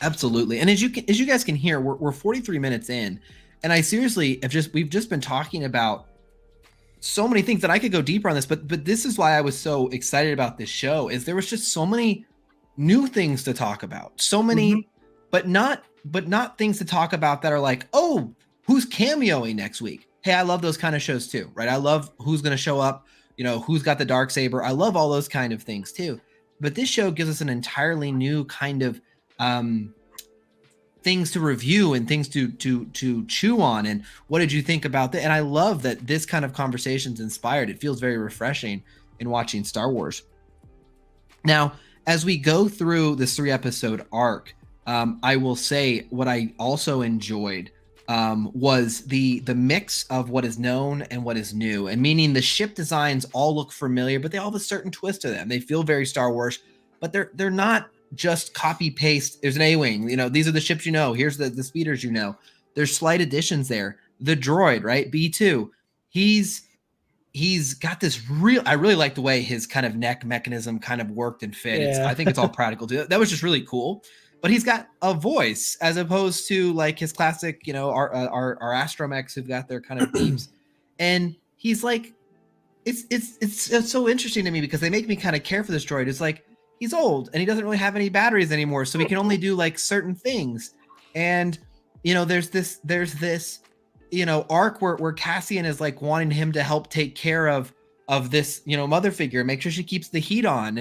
[SPEAKER 1] Absolutely. And as you guys can hear, we're 43 minutes in, and I seriously we've just been talking about so many things that I could go deeper on this, but this is why I was so excited about this show, is there was just so many new things to talk about. So many, but not things to talk about that are like, oh, who's cameoing next week? Hey, I love those kind of shows too, right? I love who's going to show up, who's got the dark saber. I love all those kind of things too. But this show gives us an entirely new kind of things to review and things to chew on. And what did you think about that? And I love that this kind of conversation's inspired. It feels very refreshing in watching Star Wars. Now, as we go through this 3-episode arc, I will say what I also enjoyed was the mix of what is known and what is new, and meaning the ship designs all look familiar, but they all have a certain twist to them. They feel very Star Wars, but they're not just copy paste. There's an A-wing, these are the ships, here's the speeders, there's slight additions there. The droid, right? B2, he's got this I really like the way his kind of neck mechanism kind of worked and fit. I think it's all practical too. That was just really cool. But he's got a voice as opposed to like his classic, our astromechs who've got their kind of beams. And he's like, it's so interesting to me because they make me kind of care for this droid. It's like, he's old and he doesn't really have any batteries anymore, so he can only do like certain things. And there's this arc where Cassian is like wanting him to help take care of this mother figure, make sure she keeps the heat on,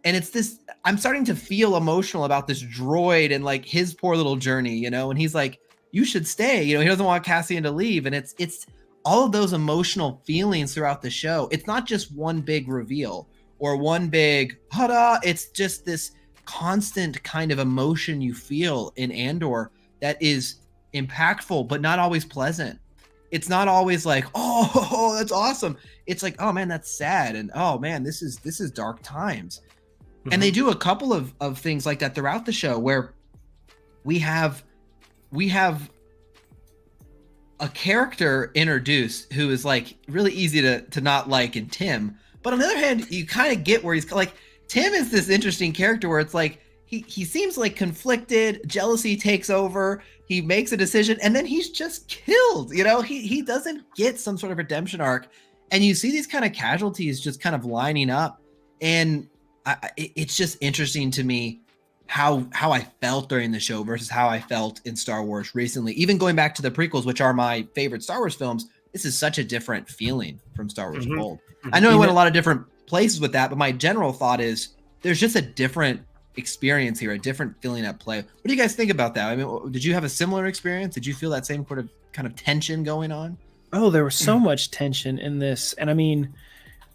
[SPEAKER 1] and it's this, I'm starting to feel emotional about this droid and like his poor little journey, and he's like, you should stay. He doesn't want Cassian to leave. And it's all of those emotional feelings throughout the show. It's not just one big reveal or one big hada. It's just this constant kind of emotion you feel in Andor that is impactful, but not always pleasant. It's not always like, oh, that's awesome. It's like, oh man, that's sad. And oh man, this is dark times. Mm-hmm. And they do a couple of things like that throughout the show where we have a character introduced who is like really easy to not like in Tim. But on the other hand, you kind of get where he's like, Tim is this interesting character where it's like, he seems like conflicted, jealousy takes over, he makes a decision, and then he's just killed. He doesn't get some sort of redemption arc. And you see these kind of casualties just kind of lining up. And it's just interesting to me how I felt during the show versus how I felt in Star Wars recently. Even going back to the prequels, which are my favorite Star Wars films, this is such a different feeling from Star Wars Gold. I know I went a lot of different places with that, but my general thought is there's just a different experience here, a different feeling at play. What do you guys think about that? I mean, did you have a similar experience? Did you feel that same sort of kind of tension going on?
[SPEAKER 2] Oh, there was so much tension in this. And I mean,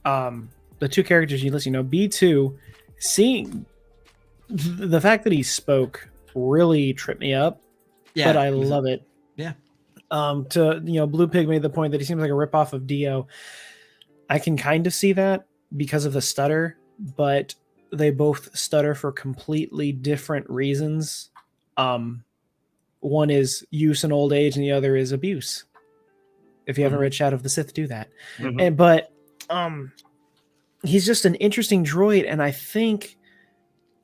[SPEAKER 2] the two characters you listen, B2, seeing the fact that he spoke really tripped me up. Yeah, but I love it.
[SPEAKER 1] Yeah.
[SPEAKER 2] Blue Pig made the point that he seems like a ripoff of Dio. I can kind of see that because of the stutter, but they both stutter for completely different reasons. One is use and old age, and the other is abuse. If you haven't read Shadow of the Sith, do that. But he's just an interesting droid, and I think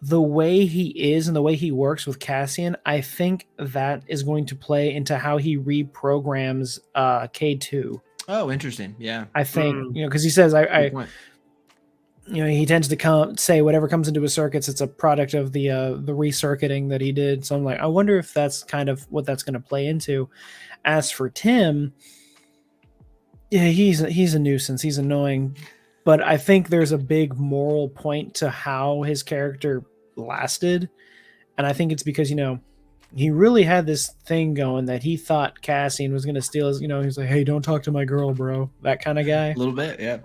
[SPEAKER 2] the way he is and the way he works with Cassian, I think that is going to play into how he reprograms K2.
[SPEAKER 1] Oh, interesting. Yeah.
[SPEAKER 2] I think, because he says, he tends to say whatever comes into his circuits, it's a product of the recircuiting that he did. So I'm like, I wonder if that's kind of what that's going to play into. As for Tim, yeah, he's a nuisance. He's annoying. But I think there's a big moral point to how his character lasted. And I think it's because, he really had this thing going that he thought Cassian was going to steal his, he's like, hey, don't talk to my girl, bro. That kind of guy.
[SPEAKER 1] A little bit, yeah.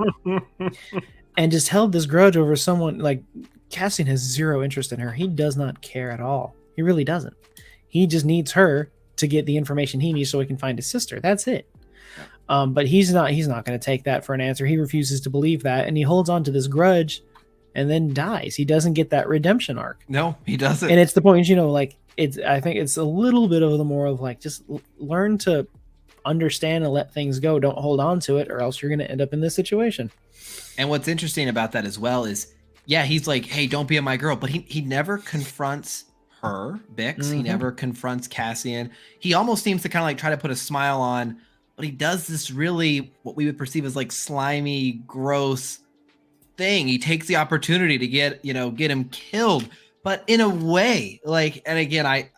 [SPEAKER 2] And just held this grudge over someone. Like, Cassian has zero interest in her. He does not care at all. He really doesn't. He just needs her to get the information he needs so he can find his sister. That's it. But he's not going to take that for an answer. He refuses to believe that, and he holds on to this grudge and then dies. He doesn't get that redemption arc.
[SPEAKER 1] No, he doesn't.
[SPEAKER 2] And it's the point, I think it's a little bit of the more of like, just learn to understand and let things go. Don't hold on to it, or else you're going to end up in this situation.
[SPEAKER 1] And what's interesting about that as well is, yeah, he's like, hey, don't be my girl. But he never confronts her, Bix. He never confronts Cassian. He almost seems to kind of like try to put a smile on, but he does this really what we would perceive as like slimy, gross thing. He takes the opportunity to get him killed. But in a way, like, and again, I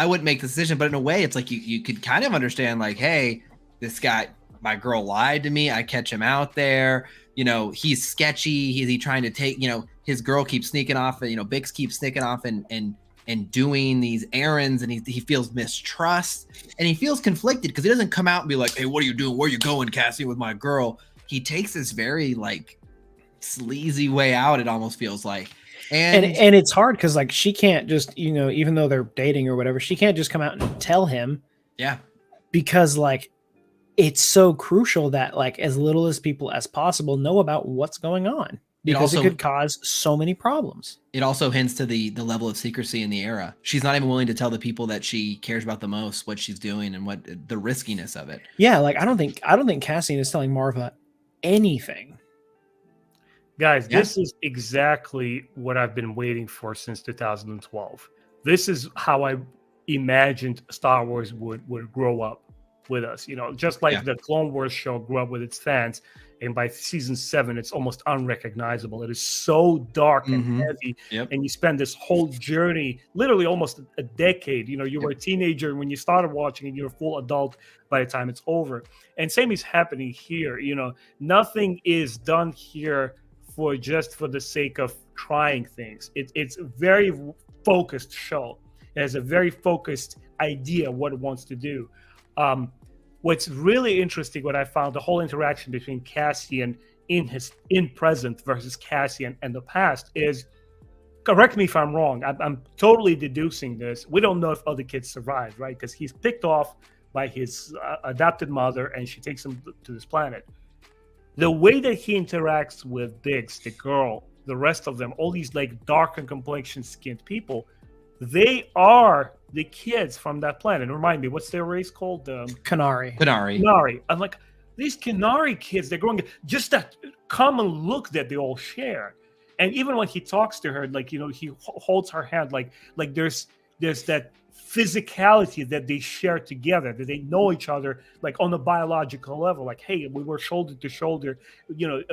[SPEAKER 1] wouldn't make the decision, but in a way, it's like you could kind of understand, like, hey, this guy, my girl lied to me. I catch him out there. He's sketchy. He's trying to take, his girl keeps sneaking off, Bix keeps sneaking off and doing these errands, and he feels mistrust, and he feels conflicted because he doesn't come out and be like, hey, what are you doing? Where are you going, Cassie, with my girl? He takes this very like sleazy way out, it almost feels like. And
[SPEAKER 2] it's hard because like she can't just, even though they're dating or whatever, she can't just come out and tell him.
[SPEAKER 1] Yeah.
[SPEAKER 2] Because like it's so crucial that like as little as people as possible know about what's going on. Because it could cause so many problems. It also hints to the level of secrecy in the era. She's not even willing to tell the people that she cares about the most what she's doing and what the riskiness of it. Yeah, like I don't think Cassian is telling Marva anything.
[SPEAKER 3] Guys, this is exactly what I've been waiting for since 2012. This is how I imagined Star Wars would grow up with us. Just like the Clone Wars show grew up with its fans. And by season 7, it's almost unrecognizable. It is so dark and heavy. Yep. And you spend this whole journey, literally almost a decade. You were a teenager when you started watching, and you're a full adult by the time it's over. And same is happening here. Nothing is done here for the sake of trying things. It's a very focused show. It has a very focused idea what it wants to do. What's really interesting, what I found, the whole interaction between Cassian in present versus Cassian in the past is, correct me if I'm wrong, I'm totally deducing this. We don't know if other kids survived, right? Because he's picked off by his adopted mother, and she takes him to this planet. The way that he interacts with Biggs, the girl, the rest of them, all these like dark and complexion skinned people, they are the kids from that planet. Remind me, what's their race called?
[SPEAKER 2] Canary.
[SPEAKER 3] Canary. I'm like, these Canary kids, they're growing just that common look that they all share. And even when he talks to her, like, he holds her hand, like there's that physicality that they share together, that they know each other, like on a biological level, like, hey, we were shoulder to shoulder,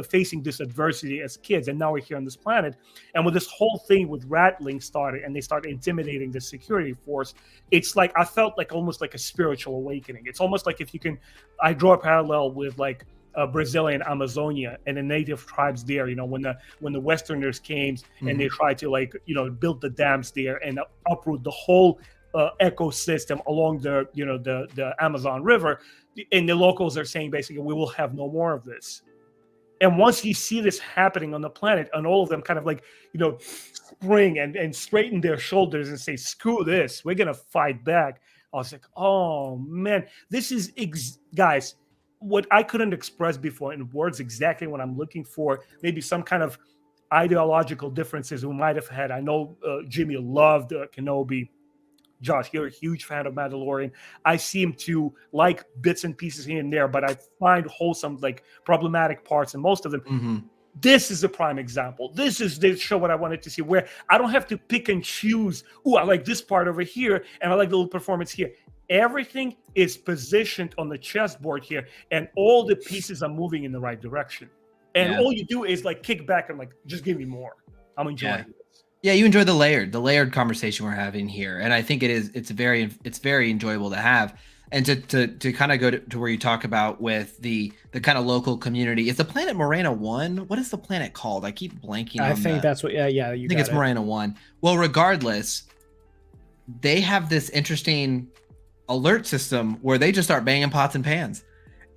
[SPEAKER 3] facing this adversity as kids, and now we're here on this planet. And when this whole thing with Rattling started, and they started intimidating the security force, it's like, I felt like almost like a spiritual awakening. It's almost like I draw a parallel with like Brazilian Amazonia and the native tribes there, when the Westerners came and they tried to build the dams there and uproot the whole ecosystem along the Amazon River, and the locals are saying basically, we will have no more of this. And once you see this happening on the planet, and all of them kind of spring and straighten their shoulders and say, screw this, we're gonna fight back, I was like, oh man, this is guys, what I couldn't express before in words, exactly what I'm looking for. Maybe some kind of ideological differences we might have had. I know Jimmy loved Kenobi. Josh, you're a huge fan of Mandalorian. I seem to like bits and pieces here and there, but I find wholesome, like problematic parts in most of them.
[SPEAKER 1] Mm-hmm.
[SPEAKER 3] This is a prime example. This is the show what I wanted to see, where I don't have to pick and choose. Oh, I like this part over here, and I like the little performance here. Everything is positioned on the chessboard here, and all the pieces are moving in the right direction. And all you do is like kick back and like, just give me more. I'm enjoying it.
[SPEAKER 1] Yeah, you enjoy the layered conversation we're having here, and I think it's very enjoyable to have, and to kind of go to where you talk about with the kind of local community. Is the planet Morena 1? What is the planet called? I keep blanking.
[SPEAKER 2] I think that's what. Yeah.
[SPEAKER 1] I think it's Morena 1. Well, regardless, they have this interesting alert system where they just start banging pots and pans.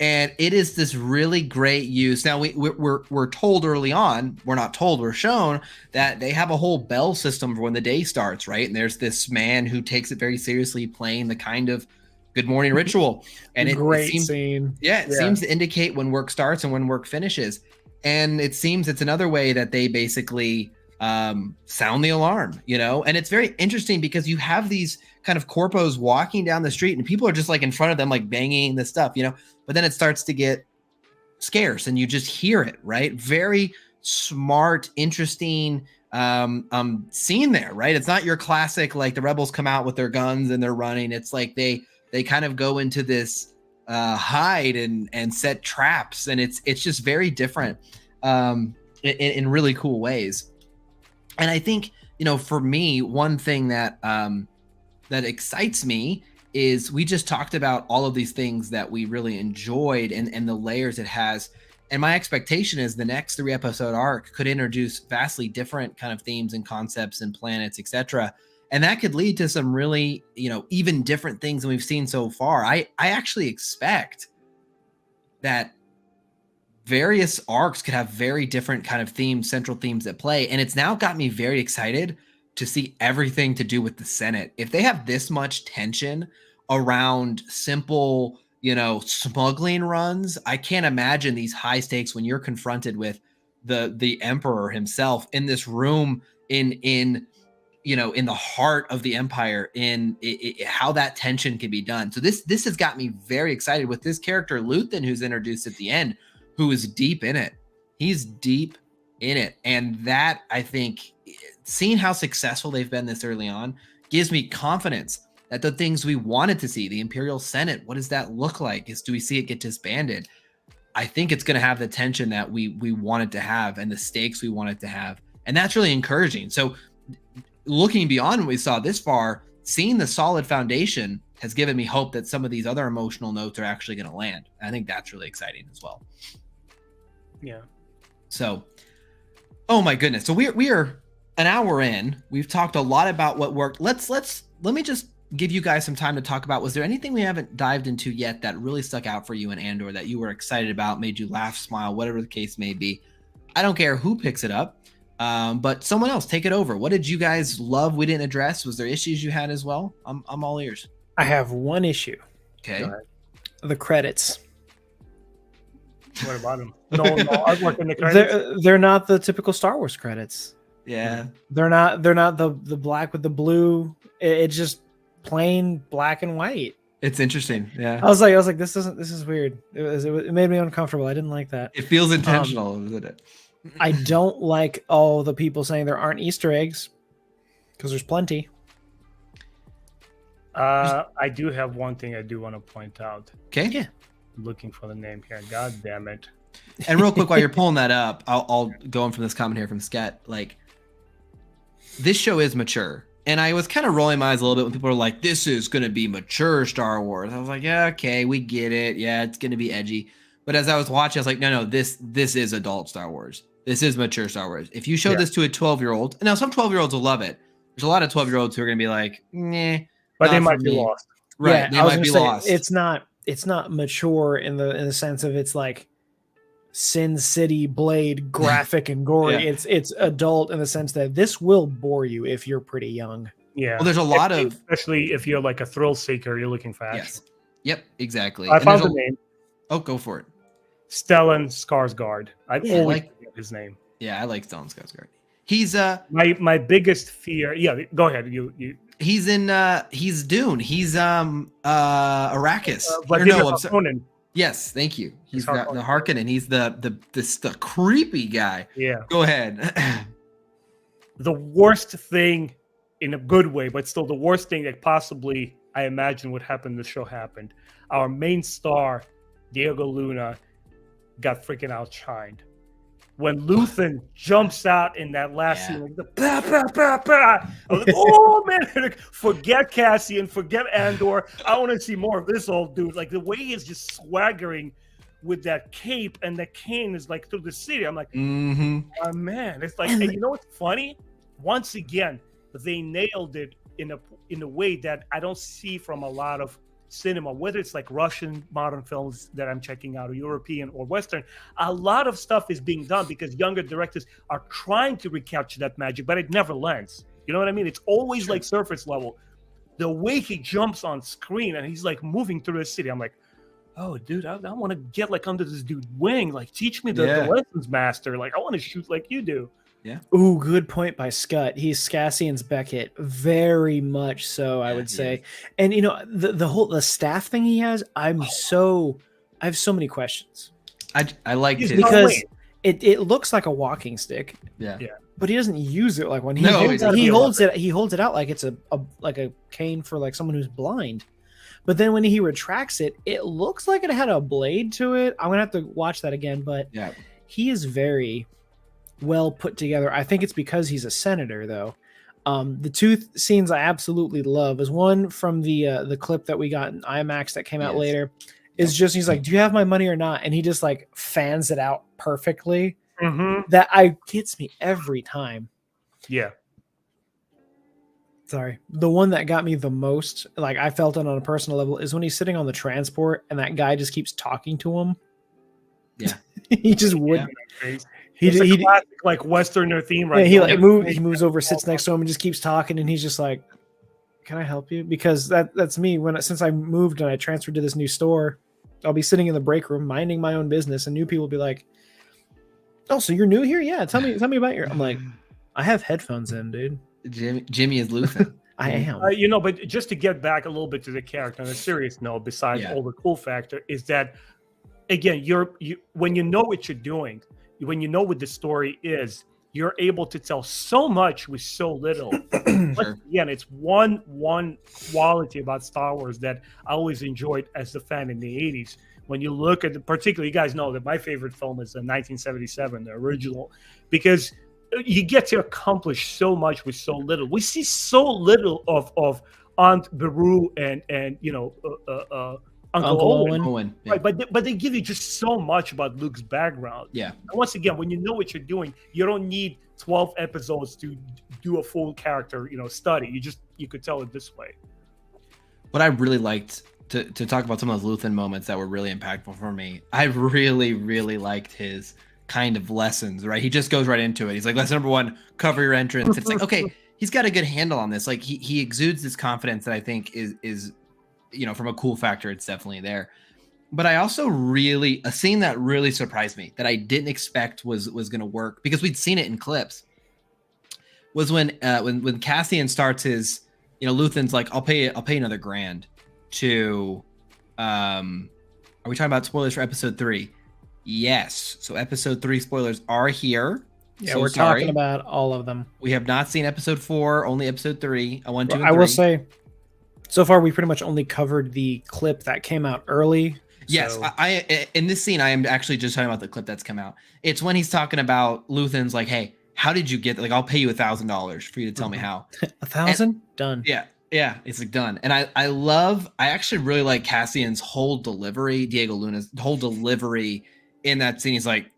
[SPEAKER 1] And it is this really great use. Now we're told early on, we're not told, we're shown that they have a whole bell system for when the day starts, right? And there's this man who takes it very seriously, playing the kind of good morning ritual. And it seems,
[SPEAKER 2] scene.
[SPEAKER 1] It seems to indicate when work starts and when work finishes. And it seems it's another way that they basically sound the alarm, and it's very interesting because you have these kind of corpos walking down the street and people are just like in front of them, like banging this stuff, but then it starts to get scarce and you just hear it, right? Very smart, interesting scene there, right? It's not your classic, like the rebels come out with their guns and they're running. It's like they kind of go into this hide and set traps, and it's just very different in really cool ways. And I think, for me, one thing that that excites me is we just talked about all of these things that we really enjoyed and the layers it has. And my expectation is the next 3-episode arc could introduce vastly different kind of themes and concepts and planets, etc. And that could lead to some really, even different things than we've seen so far. I actually expect that various arcs could have very different kind of themes, central themes at play. And it's now got me very excited to see everything to do with the Senate. If they have this much tension around simple, smuggling runs, I can't imagine these high stakes when you're confronted with the Emperor himself in this room in the heart of the Empire, how that tension can be done. So this has got me very excited with this character, Luthen, who's introduced at the end, who is deep in it. He's deep in it. And that, I think, seeing how successful they've been this early on gives me confidence that the things we wanted to see, the Imperial Senate, what does that look like? Do we see it get disbanded? I think it's going to have the tension that we wanted to have and the stakes we wanted to have. And that's really encouraging. So looking beyond what we saw this far, seeing the solid foundation has given me hope that some of these other emotional notes are actually going to land. I think that's really exciting as well.
[SPEAKER 3] Yeah.
[SPEAKER 1] So, oh my goodness. So we are an hour in. We've talked a lot about what worked. Let's let me just give you guys some time to talk about, was there anything we haven't dived into yet that really stuck out for you in Andor that you were excited about, made you laugh, smile, whatever the case may be? I don't care who picks it up, but someone else take it over. What did you guys love we didn't address? Was there issues you had as well? I'm all ears.
[SPEAKER 2] I have one issue.
[SPEAKER 1] Okay.
[SPEAKER 2] The credits.
[SPEAKER 3] What about them? No artwork in the credits.
[SPEAKER 2] They're not the typical Star Wars credits.
[SPEAKER 1] Yeah.
[SPEAKER 2] They're not the black with the blue. It's just plain black and white.
[SPEAKER 1] It's interesting. Yeah.
[SPEAKER 2] I was like, this is weird. It made me uncomfortable. I didn't like that.
[SPEAKER 1] It feels intentional, isn't it?
[SPEAKER 2] I don't like all the people saying there aren't Easter eggs, because there's plenty.
[SPEAKER 3] I do have one thing I do want to point out.
[SPEAKER 1] Okay.
[SPEAKER 2] Yeah.
[SPEAKER 3] I'm looking for the name here. God damn it.
[SPEAKER 1] And real quick, while you're pulling that up, I'll go in from this comment here from Sket. Like, this show is mature. And I was kind of rolling my eyes a little bit when people were like, this is going to be mature Star Wars. I was like, yeah, okay, we get it. Yeah, it's going to be edgy. But as I was watching, I was like, no, this is adult Star Wars. This is mature Star Wars. If you show this to a 12-year-old, now some 12-year-olds will love it. There's a lot of 12-year-olds who are going to be like, nah.
[SPEAKER 3] But they might be lost.
[SPEAKER 1] Right,
[SPEAKER 2] Yeah,
[SPEAKER 1] they might be lost.
[SPEAKER 2] It's not mature in the sense of it's like Sin City Blade graphic and gory.
[SPEAKER 1] Yeah.
[SPEAKER 2] It's adult in the sense that this will bore you if you're pretty young.
[SPEAKER 3] Yeah.
[SPEAKER 1] Well, there's a lot of,
[SPEAKER 3] especially if you're like a thrill seeker, you're looking for action.
[SPEAKER 1] yes. Yep, exactly.
[SPEAKER 3] I
[SPEAKER 1] And
[SPEAKER 3] found
[SPEAKER 1] there's
[SPEAKER 3] the name.
[SPEAKER 1] Oh, go for it.
[SPEAKER 3] Stellan Skarsgård. I
[SPEAKER 1] Yeah,
[SPEAKER 3] always
[SPEAKER 1] like-
[SPEAKER 3] forget his name.
[SPEAKER 1] Yeah, I like Stellan Skarsgård. He's
[SPEAKER 3] My biggest fear. Yeah, go ahead. You
[SPEAKER 1] he's in he's Dune. He's Arrakis.
[SPEAKER 3] but
[SPEAKER 1] Or
[SPEAKER 3] no,
[SPEAKER 1] no, I'm sorry.
[SPEAKER 3] Harkonnen.
[SPEAKER 1] Yes, thank you. He's
[SPEAKER 3] He's
[SPEAKER 1] the Harkonnen. He's the creepy guy.
[SPEAKER 3] Yeah.
[SPEAKER 1] Go ahead.
[SPEAKER 3] The worst thing in a good way, but still the worst thing that possibly I imagine would happen in the show happened. Our main star, Diego Luna, got freaking outshined. When Luthen jumps out in that last scene, like the bah, bah, bah, bah. I was like, oh man, like, forget Cassian, forget Andor. I want to see more of this old dude. Like the way he's just swaggering with that cape and the cane is like through the city. I'm like, oh man, it's like, and you know what's funny? Once again, they nailed it in a way that I don't see from a lot of cinema, whether it's like Russian modern films that I'm checking out or European or Western. A lot of stuff is being done because younger directors are trying to recapture that magic, but it never lands. You know what I mean? It's always like surface level. The way he jumps on screen and he's like moving through the city, I'm like, oh dude, I want to get like under this dude's wing, like teach me the lessons, master. Like I want to shoot like you do.
[SPEAKER 1] Yeah.
[SPEAKER 2] Ooh, good point by Scott. He's Cassian's Beckett, very much so. I would say, and you know the staff thing he has. I have so many questions.
[SPEAKER 1] I like it
[SPEAKER 2] because it looks like a walking stick.
[SPEAKER 1] Yeah.
[SPEAKER 2] But he doesn't use it like when he holds it out like it's a cane for like someone who's blind. But then when he retracts it, it looks like it had a blade to it. I'm gonna have to watch that again. But he is very well put together. I think it's because he's a senator, though. The two scenes I absolutely love is one from the clip that we got in IMAX that came out later. Is just he's like, "Do you have my money or not?" And he just like fans it out perfectly. That gets me every time.
[SPEAKER 3] Yeah.
[SPEAKER 2] Sorry. The one that got me the most, like I felt it on a personal level, is when he's sitting on the transport and that guy just keeps talking to him.
[SPEAKER 1] Yeah.
[SPEAKER 2] He just wouldn't.
[SPEAKER 3] It's a classic like Westerner theme, right?
[SPEAKER 2] Yeah, he moves over, sits next to him, and just keeps talking. And he's just like, "Can I help you?" Because that's me. Since I moved and I transferred to this new store, I'll be sitting in the break room minding my own business, and new people will be like, "Oh, so you're new here? Yeah, tell me about your." I'm like, I have headphones in, dude.
[SPEAKER 1] Jimmy is Luthen.
[SPEAKER 2] I am.
[SPEAKER 3] But just to get back a little bit to the character on a serious note, besides all the cool factor, is that again, when you know what you're doing. When you know what the story is, you're able to tell so much with so little. But again, it's one quality about Star Wars that I always enjoyed as a fan in the 80s. When you look at particularly, you guys know that my favorite film is the 1977, the original, because you get to accomplish so much with so little. We see so little of Aunt Beru and Uncle
[SPEAKER 2] Owen.
[SPEAKER 1] Owen. Yeah.
[SPEAKER 3] Right, but they give you just so much about Luke's background.
[SPEAKER 1] Yeah.
[SPEAKER 3] And once again, when you know what you're doing, you don't need 12 episodes to do a full character, study. You could tell it this way.
[SPEAKER 1] What I really liked to talk about some of those Luthen moments that were really impactful for me. I really, really liked his kind of lessons, right? He just goes right into it. He's like, lesson number 1, cover your entrance. It's like, okay, he's got a good handle on this. Like he exudes this confidence that I think is from a cool factor, it's definitely there. But I also really, a scene that really surprised me that I didn't expect was going to work, because we'd seen it in clips, was when Cassian starts his, Luthen's like, I'll pay another $1,000 to, are we talking about spoilers for episode 3? Yes. So episode 3 spoilers are here.
[SPEAKER 2] Yeah,
[SPEAKER 1] so
[SPEAKER 2] we're
[SPEAKER 1] sorry.
[SPEAKER 2] talking about all of them.
[SPEAKER 1] We have not seen episode 4, only episode 3. I want to.
[SPEAKER 2] I will say, so far we pretty much only covered the clip that came out early.
[SPEAKER 1] Yes,
[SPEAKER 2] so.
[SPEAKER 1] I in this scene I am actually just talking about the clip that's come out. It's when he's talking about Luthen's like, hey, how did you get? Like, I'll pay you $1,000 for you to tell me how.
[SPEAKER 2] 1,000 done.
[SPEAKER 1] Yeah, it's like done. And I actually really like Cassian's whole delivery, Diego Luna's whole delivery in that scene. He's like,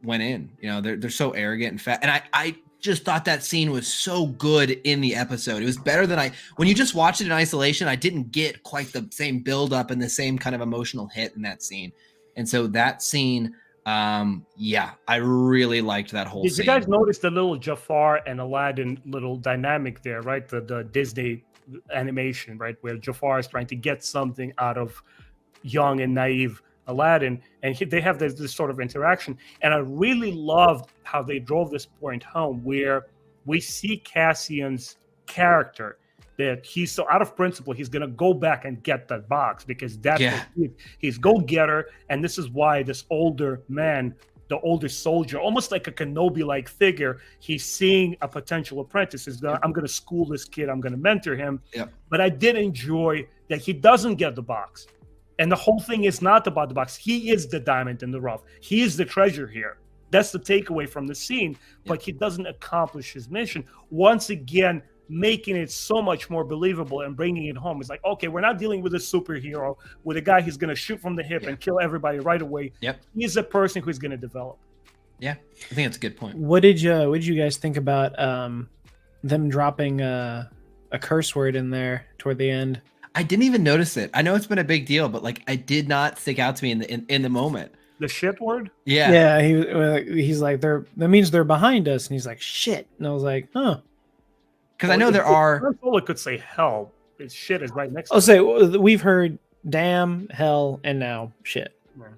[SPEAKER 1] went in, they're so arrogant and fat. And I just thought that scene was so good in the episode. It was better than when you just watched it in isolation, I didn't get quite the same build up and the same kind of emotional hit in that scene. And so that scene, I really liked that whole scene.
[SPEAKER 3] Did you guys notice the little Jafar and Aladdin little dynamic there, right? The Disney animation, right? Where Jafar is trying to get something out of young and naive Aladdin, and they have this sort of interaction. And I really loved how they drove this point home, where we see Cassian's character, that he's so out of principle, he's going to go back and get that box, because that's what he's go-getter. And this is why this older man, the older soldier, almost like a Kenobi-like figure, he's seeing a potential apprentice. I'm going to school this kid, I'm going to mentor him.
[SPEAKER 1] Yep.
[SPEAKER 3] But I did enjoy that he doesn't get the box. And the whole thing is not about the box. He is the diamond in the rough. He is the treasure here. That's the takeaway from the scene. But he doesn't accomplish his mission. Once again, making it so much more believable and bringing it home. It's like, okay, we're not dealing with a superhero, with a guy who's going to shoot from the hip and kill everybody right away.
[SPEAKER 1] Yep.
[SPEAKER 3] He's a person who's going to develop.
[SPEAKER 1] Yeah, I think that's a good point.
[SPEAKER 2] What did you guys think about them dropping a curse word in there toward the end?
[SPEAKER 1] I didn't even notice it. I know it's been a big deal, but like, it did not stick out to me in the moment.
[SPEAKER 3] The shit word?
[SPEAKER 1] Yeah.
[SPEAKER 2] Yeah, he's like, that means they're behind us, and he's like, shit. And I was like, huh.
[SPEAKER 1] Because I know there are.
[SPEAKER 3] It could say hell. His shit is right next to
[SPEAKER 2] I'll say we've heard damn, hell, and now shit.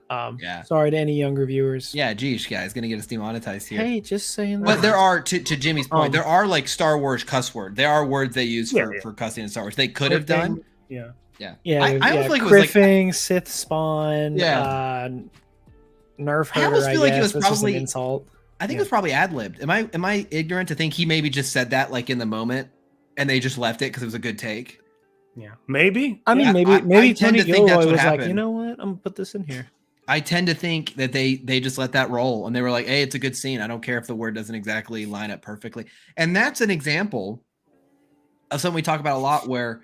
[SPEAKER 2] Sorry to any younger viewers.
[SPEAKER 1] Yeah, geez, guys, gonna get us demonetized here.
[SPEAKER 2] Hey, just saying that.
[SPEAKER 1] But there are, to Jimmy's point, there are like Star Wars cuss word. There are words they use for cussing in Star Wars. They could have done.
[SPEAKER 3] Yeah.
[SPEAKER 1] I almost like it was
[SPEAKER 2] Griffing,
[SPEAKER 1] like
[SPEAKER 2] Sith spawn. Nerf herder.
[SPEAKER 1] I almost feel like it was
[SPEAKER 2] That's
[SPEAKER 1] probably
[SPEAKER 2] just an insult.
[SPEAKER 1] I think it was probably ad-libbed. Am I ignorant to think he maybe just said that like in the moment and they just left it because it was a good take?
[SPEAKER 3] Yeah, maybe.
[SPEAKER 2] I mean, maybe
[SPEAKER 1] I
[SPEAKER 2] Tony
[SPEAKER 1] tend to think that's
[SPEAKER 2] Gilroy
[SPEAKER 1] what
[SPEAKER 2] was
[SPEAKER 1] happened.
[SPEAKER 2] like, you know what? I'm gonna put this in here.
[SPEAKER 1] I tend to think that they just let that roll and they were like, hey, it's a good scene. I don't care if the word doesn't exactly line up perfectly. And that's an example of something we talk about a lot, where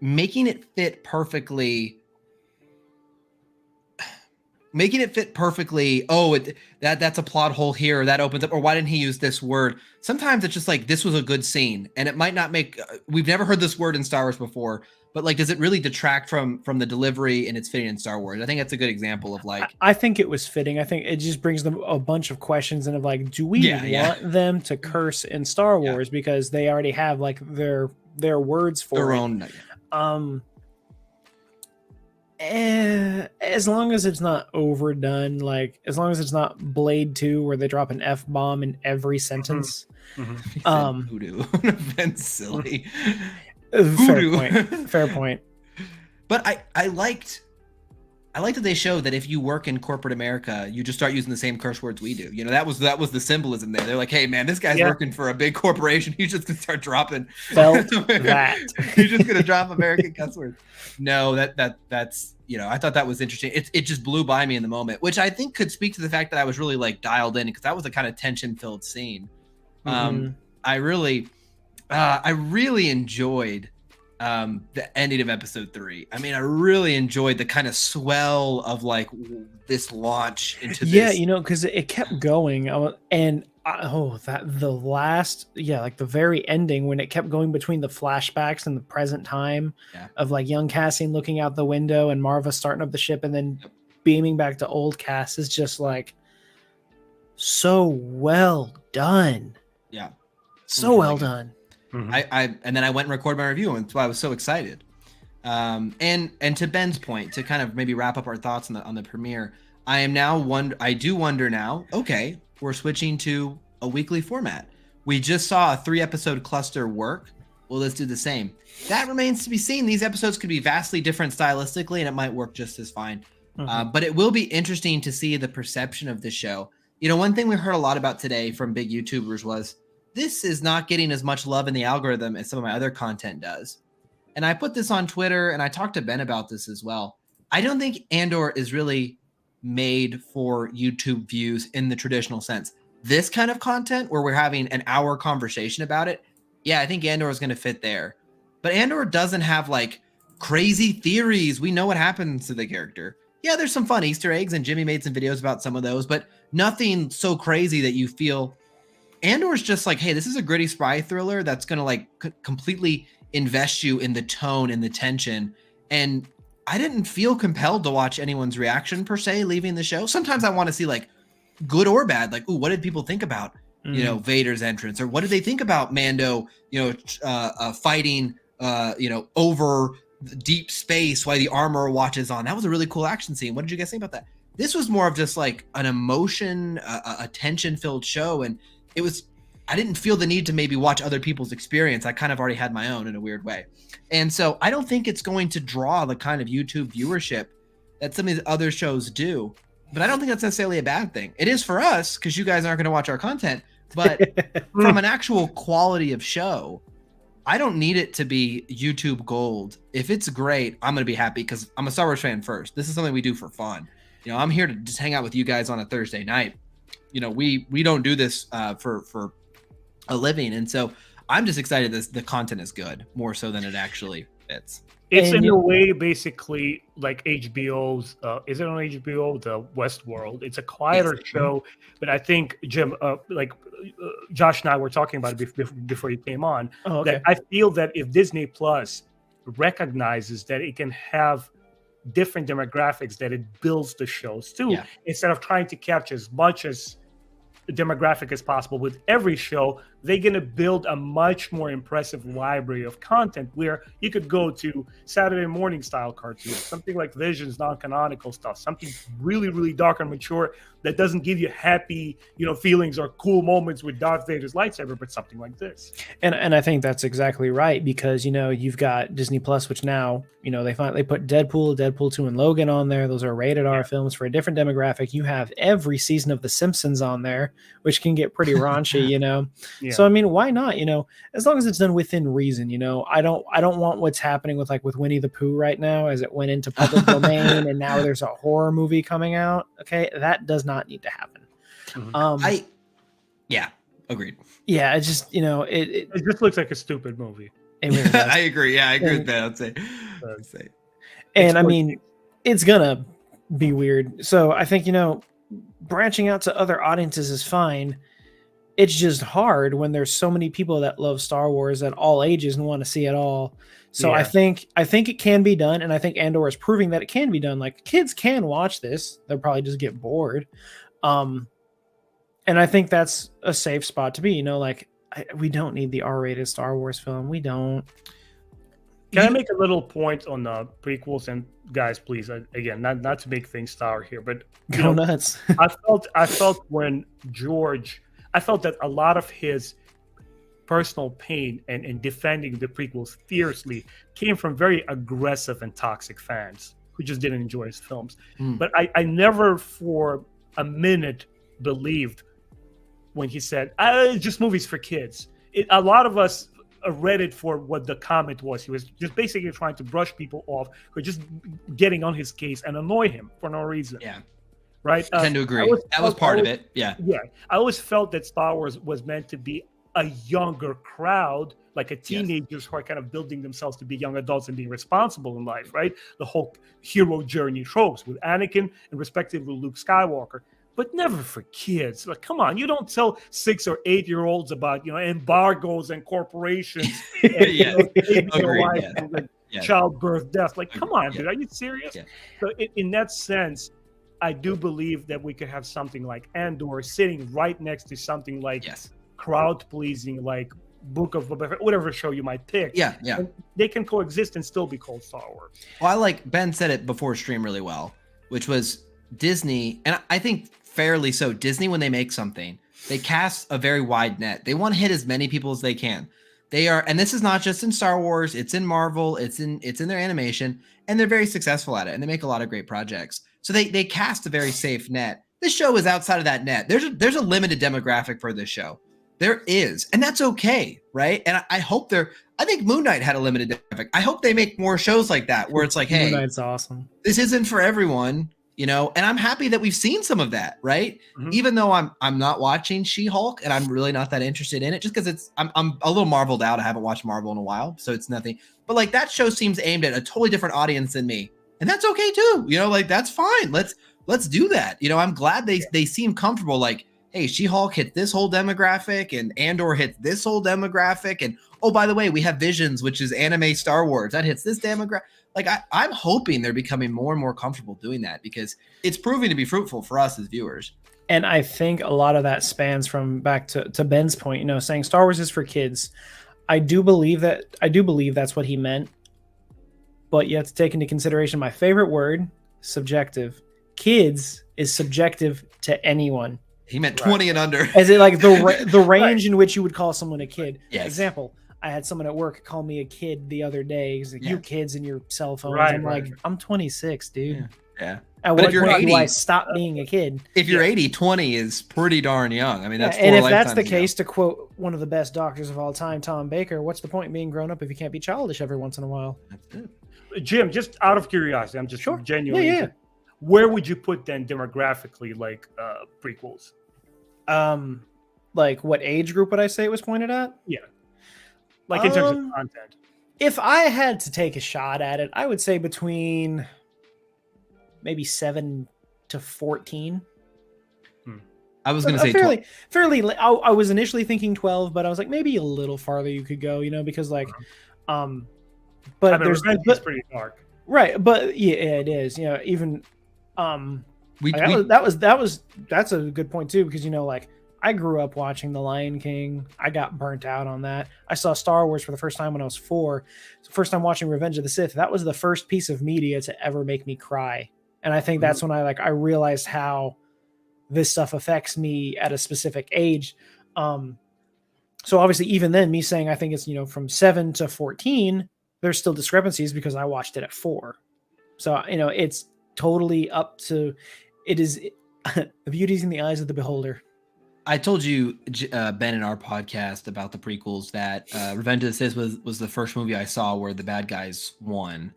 [SPEAKER 1] making it fit perfectly. Oh, that's a plot hole here. Or that opens up. Or why didn't he use this word? Sometimes it's just like, this was a good scene, and it might not make. We've never heard this word in Star Wars before, but like, does it really detract from the delivery and its fitting in Star Wars? I think that's a good example of like.
[SPEAKER 2] I think it was fitting. I think it just brings them a bunch of questions and of like, do we want them to curse in Star Wars because they already have like their words for
[SPEAKER 1] their
[SPEAKER 2] it.
[SPEAKER 1] own.
[SPEAKER 2] As long as it's not overdone, like as long as it's not Blade 2 where they drop an F-bomb in every sentence.
[SPEAKER 1] Voodoo. That's silly.
[SPEAKER 2] Fair point.
[SPEAKER 1] But I liked that they showed that if you work in corporate America, you just start using the same curse words we do. That was the symbolism there. They're like, hey man, this guy's working for a big corporation. He's just gonna start dropping.
[SPEAKER 2] Felt that.
[SPEAKER 1] He's just gonna drop American cuss words. No, that's I thought that was interesting. It just blew by me in the moment, which I think could speak to the fact that I was really like dialed in, because that was a kind of tension-filled scene. I really enjoyed the ending of episode 3. I mean, I really enjoyed the kind of swell of like this launch into this.
[SPEAKER 2] Yeah, you know, because it kept going, and like the very ending when it kept going between the flashbacks and the present time of like young Cassian looking out the window and Marva starting up the ship and then beaming back to old Cass is just like so well done.
[SPEAKER 1] Yeah,
[SPEAKER 2] so well done.
[SPEAKER 1] Mm-hmm. I and then I went and recorded my review, and so I was so excited. And to Ben's point, to kind of maybe wrap up our thoughts on the premiere, I do wonder now. Okay, we're switching to a weekly format. We just saw a 3-episode cluster work. Well, let's do the same. That remains to be seen. These episodes could be vastly different stylistically, and it might work just as fine.
[SPEAKER 2] Mm-hmm.
[SPEAKER 1] But it will be interesting to see the perception of the show. You know, one thing we heard a lot about today from big YouTubers was, this is not getting as much love in the algorithm as some of my other content does. And I put this on Twitter, and I talked to Ben about this as well. I don't think Andor is really made for YouTube views in the traditional sense. This kind of content where we're having an hour conversation about it, yeah, I think Andor is going to fit there. But Andor doesn't have like crazy theories. We know what happens to the character. Yeah, there's some fun Easter eggs, and Jimmy made some videos about some of those, but nothing so crazy that you feel. Andor's just like, hey, this is a gritty spy thriller that's going to like completely invest you in the tone and the tension. And I didn't feel compelled to watch anyone's reaction per se leaving the show. Sometimes I want to see like good or bad, like, ooh, what did people think about, you know, Vader's entrance, or what did they think about Mando, fighting, over deep space while the armor watches on. That was a really cool action scene. What did you guys think about that? This was more of just like an emotion, a tension-filled show, and I didn't feel the need to maybe watch other people's experience. I kind of already had my own in a weird way. And so I don't think it's going to draw the kind of YouTube viewership that some of these other shows do. But I don't think that's necessarily a bad thing. It is for us because you guys aren't going to watch our content. But from an actual quality of show, I don't need it to be YouTube gold. If it's great, I'm going to be happy because I'm a Star Wars fan first. This is something we do for fun. You know, I'm here to just hang out with you guys on a Thursday night. You know, we don't do this for a living, and so I'm just excited that the content is good more so than it actually fits.
[SPEAKER 3] It's in a way basically like HBO's. Is it on HBO? The Westworld. It's a quieter show, but I think Jim, Josh and I were talking about it before you came on.
[SPEAKER 2] Oh, okay.
[SPEAKER 3] That I feel that if Disney Plus recognizes that it can have different demographics, that it builds the shows too, instead of trying to capture as much as demographic as possible with every show, they're going to build a much more impressive library of content where you could go to Saturday morning style cartoons, something like Vision's non-canonical stuff, something really, really dark and mature that doesn't give you happy, feelings or cool moments with Darth Vader's lightsaber, but something like this.
[SPEAKER 2] And I think that's exactly right, because, you've got Disney Plus, which now, they finally put Deadpool 2 and Logan on there. Those are rated R films for a different demographic. You have every season of The Simpsons on there, which can get pretty raunchy,
[SPEAKER 3] Yeah.
[SPEAKER 2] So, I mean, why not, as long as it's done within reason, I don't want what's happening with Winnie the Pooh right now, as it went into public domain and now there's a horror movie coming out. Okay. That does not need to happen.
[SPEAKER 3] Mm-hmm.
[SPEAKER 1] Agreed.
[SPEAKER 2] Yeah. It just, it
[SPEAKER 3] just looks like a stupid movie.
[SPEAKER 2] It really does.
[SPEAKER 1] I agree. Yeah, I agree with that. I'd say.
[SPEAKER 2] And I mean, it's gonna be weird. So I think, branching out to other audiences is fine. It's just hard when there's so many people that love Star Wars at all ages and want to see it all. So I think it can be done, and I think Andor is proving that it can be done. Like, kids can watch this; they'll probably just get bored. And I think that's a safe spot to be. We don't need the R-rated Star Wars film. We don't.
[SPEAKER 3] Can I make a little point on the prequels? And guys, please, again, not to make things sour here, but
[SPEAKER 2] go nuts.
[SPEAKER 3] I felt when George. I felt that a lot of his personal pain and defending the prequels fiercely came from very aggressive and toxic fans who just didn't enjoy his films. But I never for a minute believed when he said, it's just movies for kids. A lot of us read it for what the comment was. He was just basically trying to brush people off who are just getting on his case and annoy him for no reason.
[SPEAKER 1] Yeah.
[SPEAKER 3] Right?
[SPEAKER 1] I tend to agree. That was part of it. Yeah.
[SPEAKER 3] Yeah. I always felt that Star Wars was meant to be a younger crowd, like a teenagers who are kind of building themselves to be young adults and being responsible in life, right? The whole hero journey tropes with Anakin and respectively Luke Skywalker, but never for kids. Like, come on, you don't tell 6 or 8-year-olds about, embargoes and corporations and
[SPEAKER 1] Agreed,
[SPEAKER 3] and childbirth, death. Like, come on, dude, are you serious?
[SPEAKER 1] Yeah.
[SPEAKER 3] So in that sense, I do believe that we could have something like Andor sitting right next to something like crowd pleasing, like Book of Boba Fett, whatever show you might pick.
[SPEAKER 1] Yeah.
[SPEAKER 3] And they can coexist and still be called Star Wars.
[SPEAKER 1] Well, Ben said it before stream really well, which was Disney, and I think fairly so. Disney, when they make something, they cast a very wide net. They want to hit as many people as they can. They are, and this is not just in Star Wars, it's in Marvel, it's in their animation, and they're very successful at it, and they make a lot of great projects. So they cast a very safe net. This show is outside of that net. There's a limited demographic for this show. There is, and that's okay, right? And I hope I think Moon Knight had a limited demographic. I hope they make more shows like that where it's like, hey,
[SPEAKER 2] Moon Knight's awesome.
[SPEAKER 1] This isn't for everyone, and I'm happy that we've seen some of that, right?
[SPEAKER 3] Mm-hmm.
[SPEAKER 1] Even though I'm not watching She-Hulk and I'm really not that interested in it, just because I'm a little marveled out. I haven't watched Marvel in a while, so it's nothing. But like that show seems aimed at a totally different audience than me, and that's okay too. Like that's fine. Let's do that. I'm glad they seem comfortable. Like, hey, She-Hulk hit this whole demographic, and Andor hits this whole demographic, and oh, by the way, we have Visions, which is anime Star Wars, that hits this demographic. Like I'm hoping they're becoming more and more comfortable doing that because it's proving to be fruitful for us as viewers.
[SPEAKER 2] And I think a lot of that spans from back to Ben's point, saying Star Wars is for kids. I do believe that's what he meant. But you have to take into consideration my favorite word, subjective. Kids is subjective to anyone.
[SPEAKER 1] He meant 20 and under.
[SPEAKER 2] As it like the range in which you would call someone a kid.
[SPEAKER 1] Yes.
[SPEAKER 2] Example, I had someone at work call me a kid the other day. He's like, you kids and your cell phones.
[SPEAKER 3] Right,
[SPEAKER 2] I'm like, I'm 26, dude.
[SPEAKER 1] Yeah.
[SPEAKER 2] At what point do I stop being a kid?
[SPEAKER 1] If you're 80, 20 is pretty darn young. I mean, that's
[SPEAKER 2] and if that's the case, to quote one of the best doctors of all time, Tom Baker, what's the point in being grown up if you can't be childish every once in a while?
[SPEAKER 1] That's it.
[SPEAKER 3] Jim, just out of curiosity, I'm just genuinely.
[SPEAKER 2] Yeah.
[SPEAKER 3] Where would you put then demographically, like prequels?
[SPEAKER 2] Like what age group would I say it was pointed at?
[SPEAKER 3] Yeah. Like in terms of content.
[SPEAKER 2] If I had to take a shot at it, I would say between maybe 7 to 14.
[SPEAKER 1] I was going to say
[SPEAKER 2] fairly. I was initially thinking 12, but I was like maybe a little farther you could go, because like, but there's
[SPEAKER 3] it's pretty dark,
[SPEAKER 2] right? But yeah, it is. Even that's a good point too, because like I grew up watching The Lion King. I got burnt out on that. I saw Star Wars for the first time when I was 4. So first time watching Revenge of the Sith. That was the first piece of media to ever make me cry. And I think that's when I realized how this stuff affects me at a specific age. So obviously even then me saying, I think it's, from 7 to 14, there's still discrepancies because I watched it at 4. So, it's totally up to, it is the beauty's in the eyes of the beholder.
[SPEAKER 1] I told you, Ben, in our podcast about the prequels that Revenge of the Sith was the first movie I saw where the bad guys won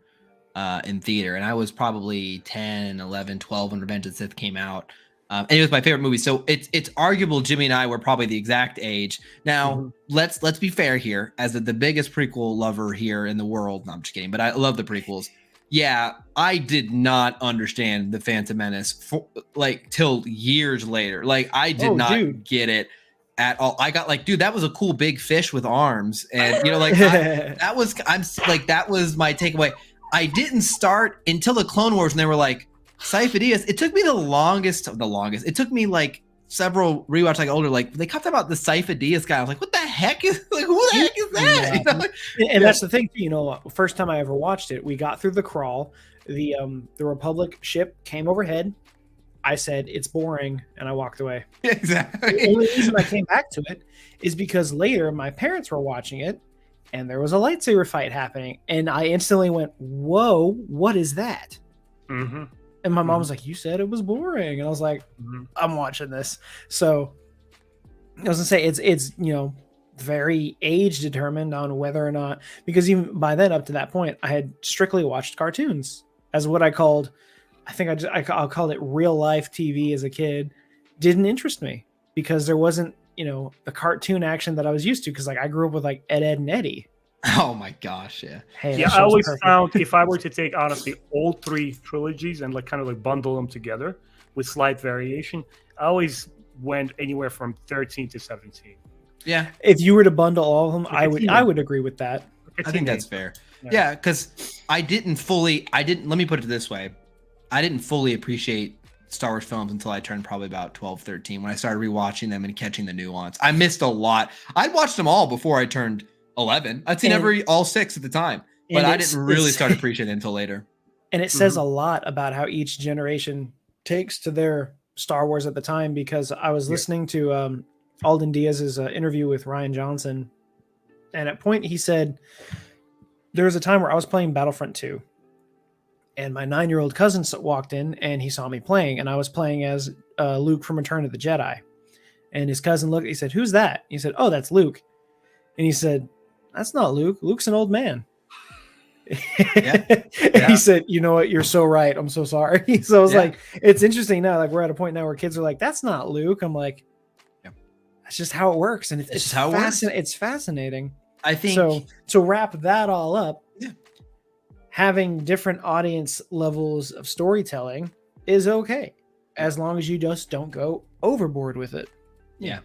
[SPEAKER 1] in theater. And I was probably 10, 11, 12 when Revenge of the Sith came out. And it was my favorite movie. So it's arguable Jimmy and I were probably the exact age. Now, let's be fair here. As the biggest prequel lover here in the world, no, I'm just kidding, but I love the prequels. Yeah, I did not understand the Phantom Menace till years later. Like I did not get it at all. I got like, dude, that was a cool big fish with arms, and that was my takeaway. I didn't start until the Clone Wars, and they were like Sifo Dyas. It took me the longest. It took me like several rewatch, like older, like they talked about the Sifo Dyas guy. I was like, what the heck is who the heck is that?
[SPEAKER 2] And that's the thing, first time I ever watched it, we got through the crawl, the Republic ship came overhead. I said it's boring, and I walked away.
[SPEAKER 1] Exactly.
[SPEAKER 2] The only reason I came back to it is because later my parents were watching it, and there was a lightsaber fight happening, and I instantly went, "Whoa, what is that?"
[SPEAKER 3] Mm-hmm.
[SPEAKER 2] And my mom was like, "You said it was boring," and I was like, "I'm watching this." So I was gonna say it's very age determined on whether or not, because even by then up to that point, I had strictly watched cartoons as what I called. I think I'll call it real life TV as a kid. Didn't interest me because there wasn't the cartoon action that I was used to, because like I grew up with like Ed, Ed and Eddie.
[SPEAKER 1] Oh my gosh, yeah.
[SPEAKER 2] Hey,
[SPEAKER 3] Yeah,
[SPEAKER 2] that
[SPEAKER 3] I
[SPEAKER 2] show's
[SPEAKER 3] always
[SPEAKER 2] perfect.
[SPEAKER 3] found if I were to take honestly all three trilogies and like kind of like bundle them together with slight variation, I always went anywhere from 13 to 17.
[SPEAKER 1] Yeah,
[SPEAKER 2] If you were to bundle all of them,
[SPEAKER 3] Like
[SPEAKER 2] I
[SPEAKER 3] a
[SPEAKER 2] would
[SPEAKER 3] teenager.
[SPEAKER 2] agree with that.
[SPEAKER 1] I think that's fair.
[SPEAKER 3] Yeah.
[SPEAKER 1] Yeah, because let me put it this way. I didn't fully appreciate Star Wars films until I turned probably about 12, 13, when I started rewatching them and catching the nuance. I missed a lot. I'd watched them all before I turned 11. I'd seen all 6 at the time, but I didn't really start appreciating it until later.
[SPEAKER 2] And it says a lot about how each generation takes to their Star Wars at the time, because I was listening to Alden Diaz's interview with Ryan Johnson, and at point he said there was a time where I was playing Battlefront 2, and my 9-year-old cousin walked in and he saw me playing, and I was playing as Luke from Return of the Jedi. And his cousin looked, he said, "Who's that?" He said, "Oh, that's Luke." And he said, "That's not Luke. Luke's an old man." And he said, "You know what? You're so right. I'm so sorry." So I was like, it's interesting now. Like we're at a point now where kids are like, "That's not Luke." I'm like, that's just how it works. And it's
[SPEAKER 1] just how it works.
[SPEAKER 2] It's fascinating.
[SPEAKER 1] I think
[SPEAKER 2] So to wrap that all up, having different audience levels of storytelling is okay, as long as you just don't go overboard with it.
[SPEAKER 1] Yeah.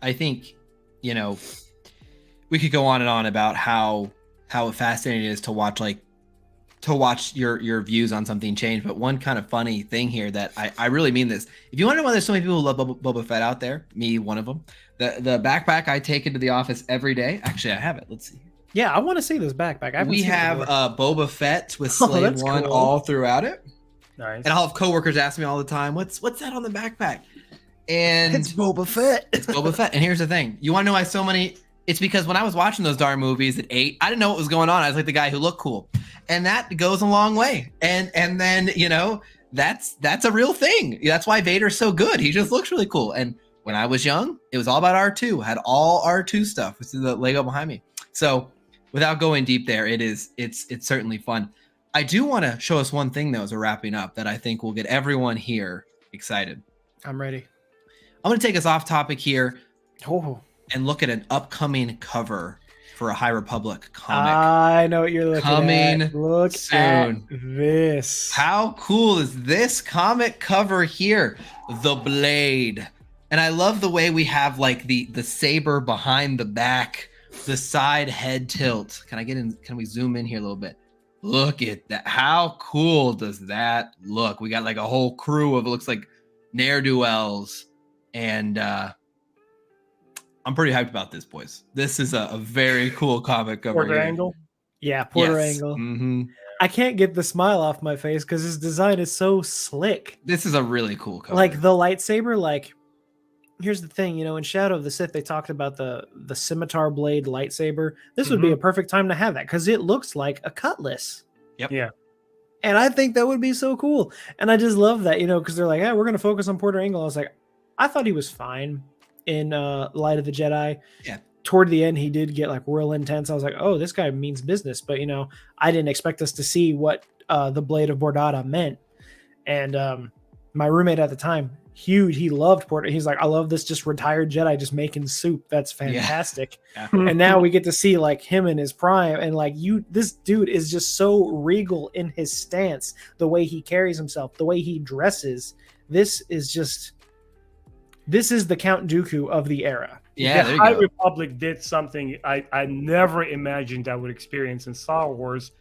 [SPEAKER 1] I think, we could go on and on about how fascinating it is to watch your views on something change. But one kind of funny thing here that I really mean this. If you want to know why there's so many people who love Boba Fett out there, me one of them, the backpack I take into the office every day. Actually, I have it. Let's see.
[SPEAKER 2] Yeah, I want to see this backpack.
[SPEAKER 1] We have Boba Fett with Slave One
[SPEAKER 2] cool.
[SPEAKER 1] all throughout it.
[SPEAKER 3] Nice.
[SPEAKER 1] And I'll have coworkers ask me all the time, what's that on the backpack? And
[SPEAKER 2] It's Boba Fett.
[SPEAKER 1] It's Boba Fett. And here's the thing. You want to know why so many? It's because when I was watching those darn movies at 8, I didn't know what was going on. I was like the guy who looked cool. And that goes a long way. And then, that's a real thing. That's why Vader's so good. He just looks really cool. And when I was young, it was all about R2. I had all R2 stuff. This is the Lego behind me. So without going deep there, it's certainly fun. I do want to show us one thing though as we're wrapping up that I think will get everyone here excited.
[SPEAKER 2] I'm ready.
[SPEAKER 1] I'm going to take us off topic here
[SPEAKER 2] And
[SPEAKER 1] look at an upcoming cover for a High Republic comic.
[SPEAKER 2] I know what you're looking
[SPEAKER 1] Coming
[SPEAKER 2] at. Look
[SPEAKER 1] soon.
[SPEAKER 2] at this.
[SPEAKER 1] How cool is this comic cover here? The Blade. And I love the way we have like the saber behind the back, the side head tilt. Can we zoom in here a little bit? Look at that. How cool does that look? We got like a whole crew of, it looks like ne'er-do-wells. And I'm pretty hyped about this, boys. This is a very cool comic cover.
[SPEAKER 3] Porter Angle.
[SPEAKER 2] Yeah, Porter
[SPEAKER 1] Yes.
[SPEAKER 2] Angle.
[SPEAKER 1] Mm-hmm.
[SPEAKER 2] I can't get the smile off my face because his design is so slick.
[SPEAKER 1] This is a really cool cover.
[SPEAKER 2] Like the lightsaber, like here's the thing, in Shadow of the Sith, they talked about the scimitar blade lightsaber. This would be a perfect time to have that because it looks like a cutlass.
[SPEAKER 1] Yep.
[SPEAKER 3] Yeah.
[SPEAKER 2] And I think that would be so cool. And I just love that, because they're like, we're going to focus on Porter Angle. I was like, I thought he was fine in Light of the Jedi.
[SPEAKER 1] Yeah.
[SPEAKER 2] Toward the end, he did get like real intense. I was like, oh, this guy means business. But, I didn't expect us to see what the Blade of Bordata meant. And my roommate at the time, huge, he loved Porter. He's like, I love this just retired Jedi just making soup. That's fantastic.
[SPEAKER 1] Yeah.
[SPEAKER 2] And now we get to see like him in his prime. And like this dude is just so regal in his stance, the way he carries himself, the way he dresses. This is the Count Dooku of the era.
[SPEAKER 1] Yeah,
[SPEAKER 3] The High Republic did something I never imagined I would experience in Star Wars.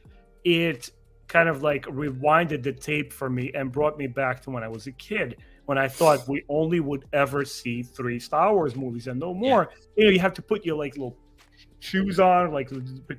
[SPEAKER 3] It kind of like rewinded the tape for me and brought me back to when I was a kid, when I thought we only would ever see 3 Star Wars movies and no more. Yeah. You have to put your like little shoes on, like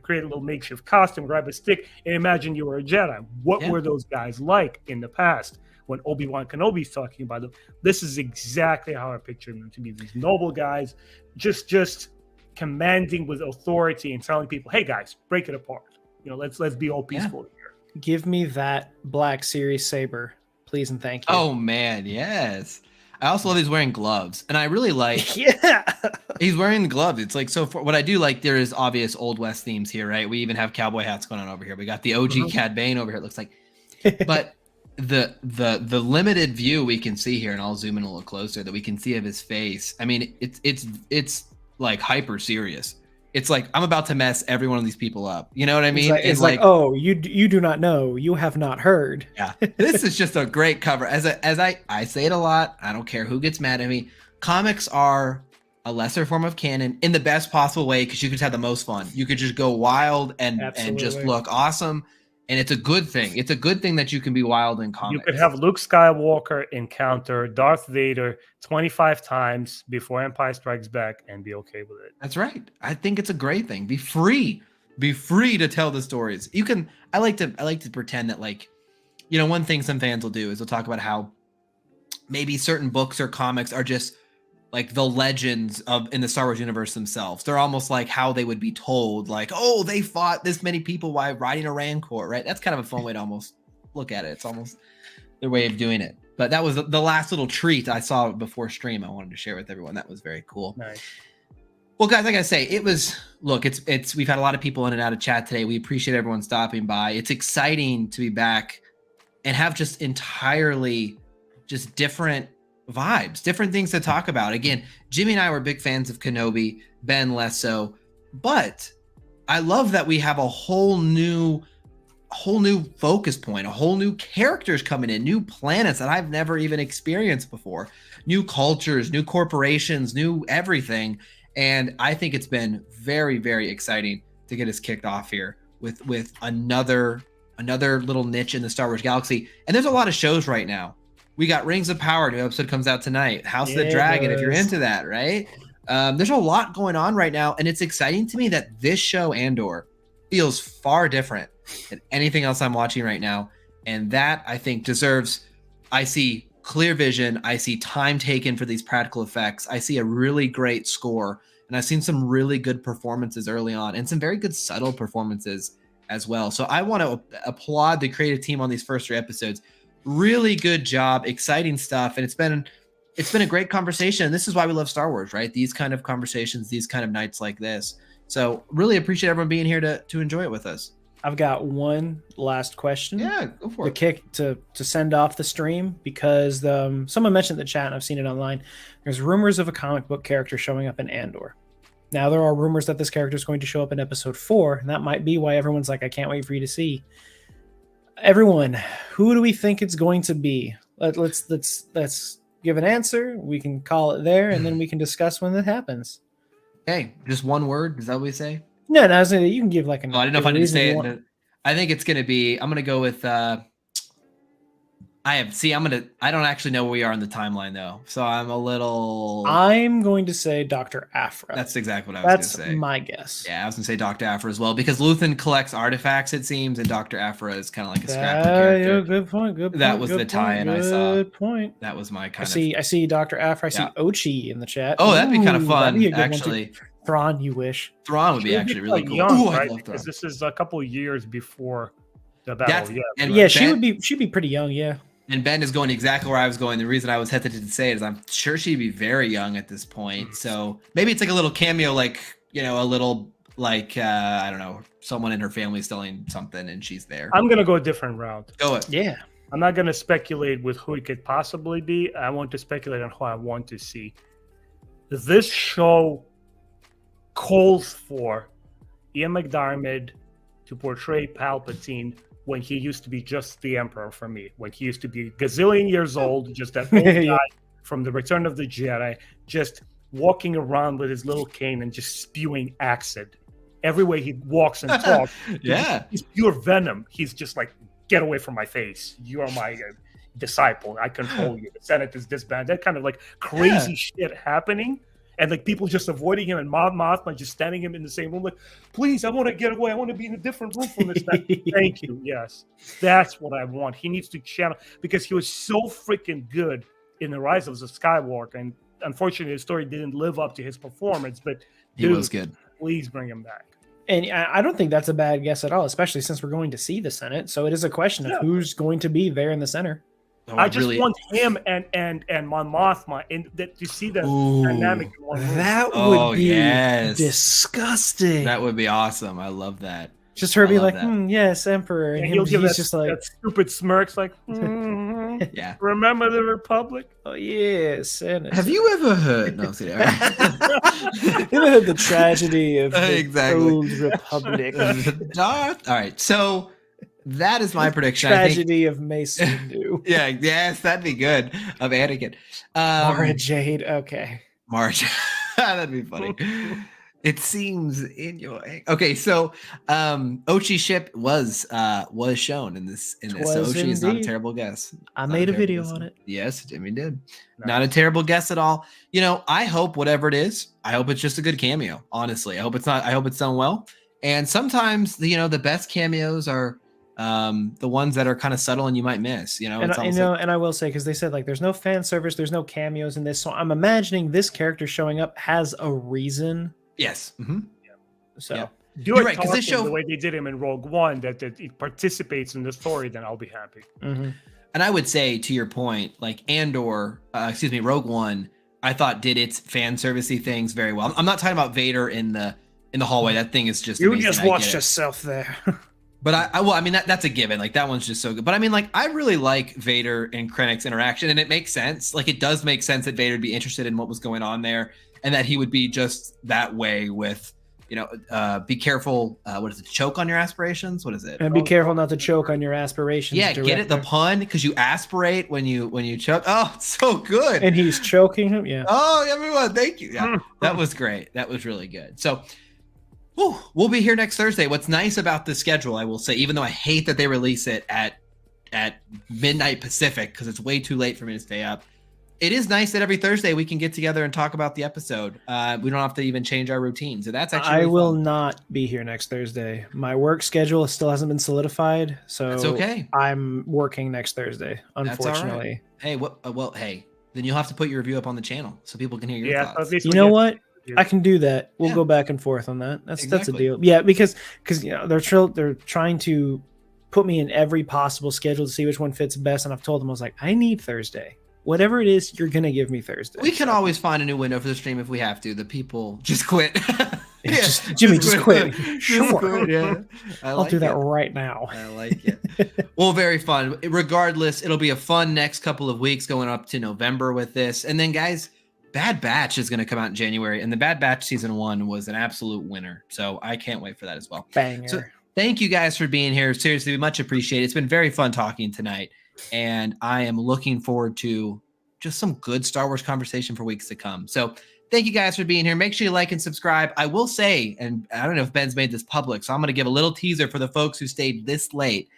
[SPEAKER 3] create a little makeshift costume, grab a stick, and imagine you were a Jedi. What were those guys like in the past? When Obi-Wan Kenobi's talking about them, this is exactly how I picture them to be. These noble guys, just commanding with authority and telling people, "Hey guys, break it apart. Let's be all peaceful here."
[SPEAKER 2] Give me that Black Series saber, please and thank you.
[SPEAKER 1] Oh man, yes. I also love he's wearing gloves, and I really like. He's wearing the gloves. It's like what I do like. There is obvious Old West themes here, right? We even have cowboy hats going on over here. We got the OG Cad Bane over here. It looks like, but the limited view we can see here, and I'll zoom in a little closer, that we can see of his face. I mean, it's like hyper serious. It's like, I'm about to mess every one of these people up. You know what I mean?
[SPEAKER 2] It's like, oh, you do not know, you have not heard.
[SPEAKER 1] Yeah, this is just a great cover. As I say it a lot, I don't care who gets mad at me. Comics are a lesser form of canon in the best possible way, because you could have the most fun. You could just go wild and just look awesome. And it's a good thing. It's a good thing that you can be wild in comics.
[SPEAKER 3] You could have Luke Skywalker encounter Darth Vader 25 times before Empire Strikes Back and be okay with it.
[SPEAKER 1] That's right. I think it's a great thing. Be free. Be free to tell the stories. You can. I like to pretend that, like, you know, one thing some fans will do is they'll talk about how maybe certain books or comics are just like the legends in the Star Wars universe themselves. They're almost like how they would be told, like, oh, they fought this many people while riding a Rancor, right? That's kind of a fun way to almost look at it. It's almost their way of doing it. But that was the last little treat I saw before stream I wanted to share with everyone. That was very cool.
[SPEAKER 3] Nice.
[SPEAKER 1] Well, guys, I gotta say, we've had a lot of people in and out of chat today. We appreciate everyone stopping by. It's exciting to be back and have just entirely just different vibes, different things to talk about. Again, Jimmy and I were big fans of Kenobi, Ben less so, but I love that we have a whole new focus point, a whole new characters coming in, new planets that I've never even experienced before, new cultures, new corporations, new everything. And I think it's been very, very exciting to get us kicked off here with another little niche in the Star Wars galaxy. And there's a lot of shows right now. We got Rings of Power, new episode comes out tonight. House of the Dragon, if you're into that, right? There's a lot going on right now, and it's exciting to me that this show, Andor, feels far different than anything else I'm watching right now. And that, I think, deserves, I see clear vision, I see time taken for these practical effects, I see a really great score, and I've seen some really good performances early on, and some very good subtle performances as well. So I want to applaud the creative team on these first 3 episodes. Really good job, exciting stuff, and it's been a great conversation. This is why we love Star Wars, right? These kind of conversations, these kind of nights like this. So really appreciate everyone being here to enjoy it with us.
[SPEAKER 2] I've got one last question.
[SPEAKER 1] Yeah, go for it.
[SPEAKER 2] To send off the stream, because someone mentioned in the chat, and I've seen it online. There's rumors of a comic book character showing up in Andor. Now there are rumors that this character is going to show up in episode 4, and that might be why everyone's like, I can't wait for you to see. Everyone, who do we think it's going to be? Let's give an answer. We can call it there, and then we can discuss when that happens.
[SPEAKER 1] Okay, just one word. Is that what we say?
[SPEAKER 2] No, you can give like an.
[SPEAKER 1] Oh, I didn't know if I need to say it. I think it's gonna be. I'm gonna go with. I don't actually know where we are in the timeline though, so I'm going
[SPEAKER 2] to say Dr. Aphra.
[SPEAKER 1] That's exactly what I was gonna say.
[SPEAKER 2] That's my guess.
[SPEAKER 1] Yeah, I was gonna say Dr. Aphra as well, because Luthen collects artifacts, it seems, and Dr. Aphra is kind of like a scrappy character.
[SPEAKER 2] Yeah, good point.
[SPEAKER 1] That was the tie-in I saw.
[SPEAKER 2] Good point.
[SPEAKER 1] That was my kind
[SPEAKER 2] of. I see Dr. Aphra. I see Ochi in the chat.
[SPEAKER 1] Oh, that'd be kind of fun, actually.
[SPEAKER 2] Thrawn, you wish.
[SPEAKER 1] Thrawn would be actually really cool.
[SPEAKER 3] Young, right? Because this is a couple of years before the battle.
[SPEAKER 2] She'd be pretty young. Yeah.
[SPEAKER 1] And Ben is going exactly where I was going. The reason I was hesitant to say it is I'm sure she'd be very young at this point. So maybe it's like a little cameo, like, you know, a little like, I don't know, someone in her family selling something and she's there.
[SPEAKER 3] I'm going to go a different route.
[SPEAKER 1] Go it.
[SPEAKER 2] Yeah.
[SPEAKER 3] I'm not going to speculate with who it could possibly be. I want to speculate on who I want to see. This show calls for Ian McDiarmid to portray Palpatine when he used to be just the Emperor for me, when he used to be a gazillion years old, just that old guy from the Return of the Jedi, just walking around with his little cane and just spewing acid everywhere he walks and talks.
[SPEAKER 1] Yeah.
[SPEAKER 3] He's pure venom. He's just like, get away from my face. You are my disciple. I control you. The Senate is disbanded. That kind of like crazy shit happening. And like people just avoiding him, and Mon Mothma just standing him in the same room, like, please, I want to get away. I want to be in a different room from this guy. Thank you. Yes, that's what I want. He needs to channel, because he was so freaking good in the Rise of the Skywalker, and unfortunately, the story didn't live up to his performance. But
[SPEAKER 1] he was good.
[SPEAKER 3] Please bring him back.
[SPEAKER 2] And I don't think that's a bad guess at all, especially since we're going to see the Senate. So it is a question of who's going to be there in the center.
[SPEAKER 3] I just want him and Mon Mothma to see the dynamic in one room.
[SPEAKER 2] That would be disgusting.
[SPEAKER 1] That would be awesome. I love that.
[SPEAKER 2] Just her
[SPEAKER 1] I
[SPEAKER 2] being
[SPEAKER 1] love
[SPEAKER 2] like,
[SPEAKER 1] that.
[SPEAKER 2] yes, Emperor. And
[SPEAKER 3] And he'll give
[SPEAKER 2] he's
[SPEAKER 3] that,
[SPEAKER 2] just like,
[SPEAKER 3] that stupid smirks, like, "Mhm.
[SPEAKER 1] Yeah.
[SPEAKER 3] Remember the Republic?
[SPEAKER 2] oh, yes. And
[SPEAKER 1] Have you ever heard? No, see,
[SPEAKER 2] you ever heard the tragedy of the
[SPEAKER 1] Exactly.
[SPEAKER 2] old Republic?
[SPEAKER 1] Darth. All right, so that is my prediction. I think.
[SPEAKER 2] Tragedy of Mace Windu.
[SPEAKER 1] Yeah. Yes, that'd be good. Of Anakin.
[SPEAKER 2] Mara Jade. Okay.
[SPEAKER 1] March. That'd be funny. It seems in your okay. So, Ochi's ship was shown in this. So
[SPEAKER 2] Twas
[SPEAKER 1] Ochi is not a
[SPEAKER 2] indeed.
[SPEAKER 1] terrible guess.
[SPEAKER 2] I
[SPEAKER 1] Not
[SPEAKER 2] made a
[SPEAKER 1] terrible
[SPEAKER 2] video
[SPEAKER 1] guess.
[SPEAKER 2] on it.
[SPEAKER 1] Yes, Jimmy did.
[SPEAKER 3] Nice.
[SPEAKER 1] Not a terrible guess at all. You know, I hope whatever it is, I hope it's just a good cameo. Honestly, I hope it's not. I hope it's done well. And sometimes, the best cameos are the ones that are kind of subtle and you might miss.
[SPEAKER 2] And
[SPEAKER 1] it's
[SPEAKER 2] I,
[SPEAKER 1] almost
[SPEAKER 2] and I will say, because they said like there's no fan service, there's no cameos in this, so I'm imagining this character showing up has a reason.
[SPEAKER 1] yes. Mm-hmm.
[SPEAKER 2] So
[SPEAKER 1] Yeah.
[SPEAKER 3] Do
[SPEAKER 1] You're
[SPEAKER 3] it
[SPEAKER 1] right, 'cause this show-
[SPEAKER 3] the way they did him in Rogue One, that it participates in the story, then I'll be happy.
[SPEAKER 2] mhm.
[SPEAKER 1] And I would say, to your point, like Andor, Rogue One, I thought did its fan servicey things very well. I'm not talking about Vader in the hallway. That thing is just
[SPEAKER 2] You
[SPEAKER 1] amazing.
[SPEAKER 2] just
[SPEAKER 1] I get
[SPEAKER 2] watched
[SPEAKER 1] it.
[SPEAKER 2] yourself there.
[SPEAKER 1] But I mean that's a given. Like that one's just so good. But I mean, like I really like Vader and Krennic's interaction, and it makes sense. Like it does make sense that Vader would be interested in what was going on there, and that he would be just that way with, be careful. What is it? Choke on your aspirations. What is it?
[SPEAKER 2] And be careful not to choke on your aspirations.
[SPEAKER 1] Yeah, get it, the
[SPEAKER 2] director.
[SPEAKER 1] pun, because you aspirate when you choke. Oh, it's so good.
[SPEAKER 2] And he's choking him. Yeah.
[SPEAKER 1] Oh, everyone, thank you. Yeah, that was great. That was really good. So, we'll be here next Thursday. What's nice about the schedule, I will say, even though I hate that they release it at midnight Pacific because it's way too late for me to stay up, it is nice that every Thursday we can get together and talk about the episode. We don't have to even change our routine. So that's actually
[SPEAKER 2] I
[SPEAKER 1] really
[SPEAKER 2] will
[SPEAKER 1] fun.
[SPEAKER 2] not be here next Thursday. My work schedule still hasn't been solidified, so
[SPEAKER 1] That's okay.
[SPEAKER 2] I'm working next Thursday,
[SPEAKER 1] That's all right.
[SPEAKER 2] unfortunately.
[SPEAKER 1] Hey, hey, then you'll have to put your review up on the channel so people can hear your
[SPEAKER 3] Yeah, so
[SPEAKER 1] thoughts.
[SPEAKER 3] at least
[SPEAKER 2] You
[SPEAKER 3] we
[SPEAKER 2] know
[SPEAKER 3] get-
[SPEAKER 2] what? I can do that. We'll
[SPEAKER 1] Yeah.
[SPEAKER 2] go back and forth on that. That's a
[SPEAKER 1] Exactly.
[SPEAKER 2] deal. Yeah, because they're trying to put me in every possible schedule to see which one fits best, and I've told them I was like, I need Thursday. Whatever it is, you're gonna give me Thursday.
[SPEAKER 1] We can always find a new window for the stream if we have to. The people just quit.
[SPEAKER 2] Jimmy, just quit.
[SPEAKER 1] Just
[SPEAKER 2] Sure.
[SPEAKER 1] quit, yeah.
[SPEAKER 2] I'll do that right now.
[SPEAKER 1] I like it. Well, very fun. Regardless, it'll be a fun next couple of weeks going up to November with this. And then, guys, Bad Batch is going to come out in January. And the Bad Batch season 1 was an absolute winner. So I can't wait for that as well.
[SPEAKER 2] Banger.
[SPEAKER 1] So thank you guys for being here. Seriously, we much appreciate it. It's been very fun talking tonight. And I am looking forward to just some good Star Wars conversation for weeks to come. So thank you guys for being here. Make sure you like and subscribe. I will say, and I don't know if Ben's made this public, so I'm going to give a little teaser for the folks who stayed this late.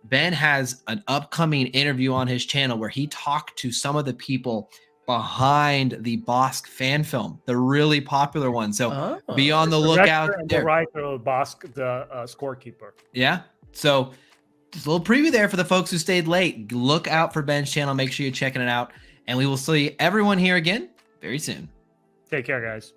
[SPEAKER 1] Ben has an upcoming interview on his channel where he talked to some of the people behind the Bosk fan film, the really popular one. So be on the lookout
[SPEAKER 3] Director and
[SPEAKER 1] there.
[SPEAKER 3] the writer of Bosk, the scorekeeper.
[SPEAKER 1] Yeah. So just a little preview there for the folks who stayed late. Look out for Ben's channel. Make sure you're checking it out. And we will see everyone here again very soon.
[SPEAKER 3] Take care, guys.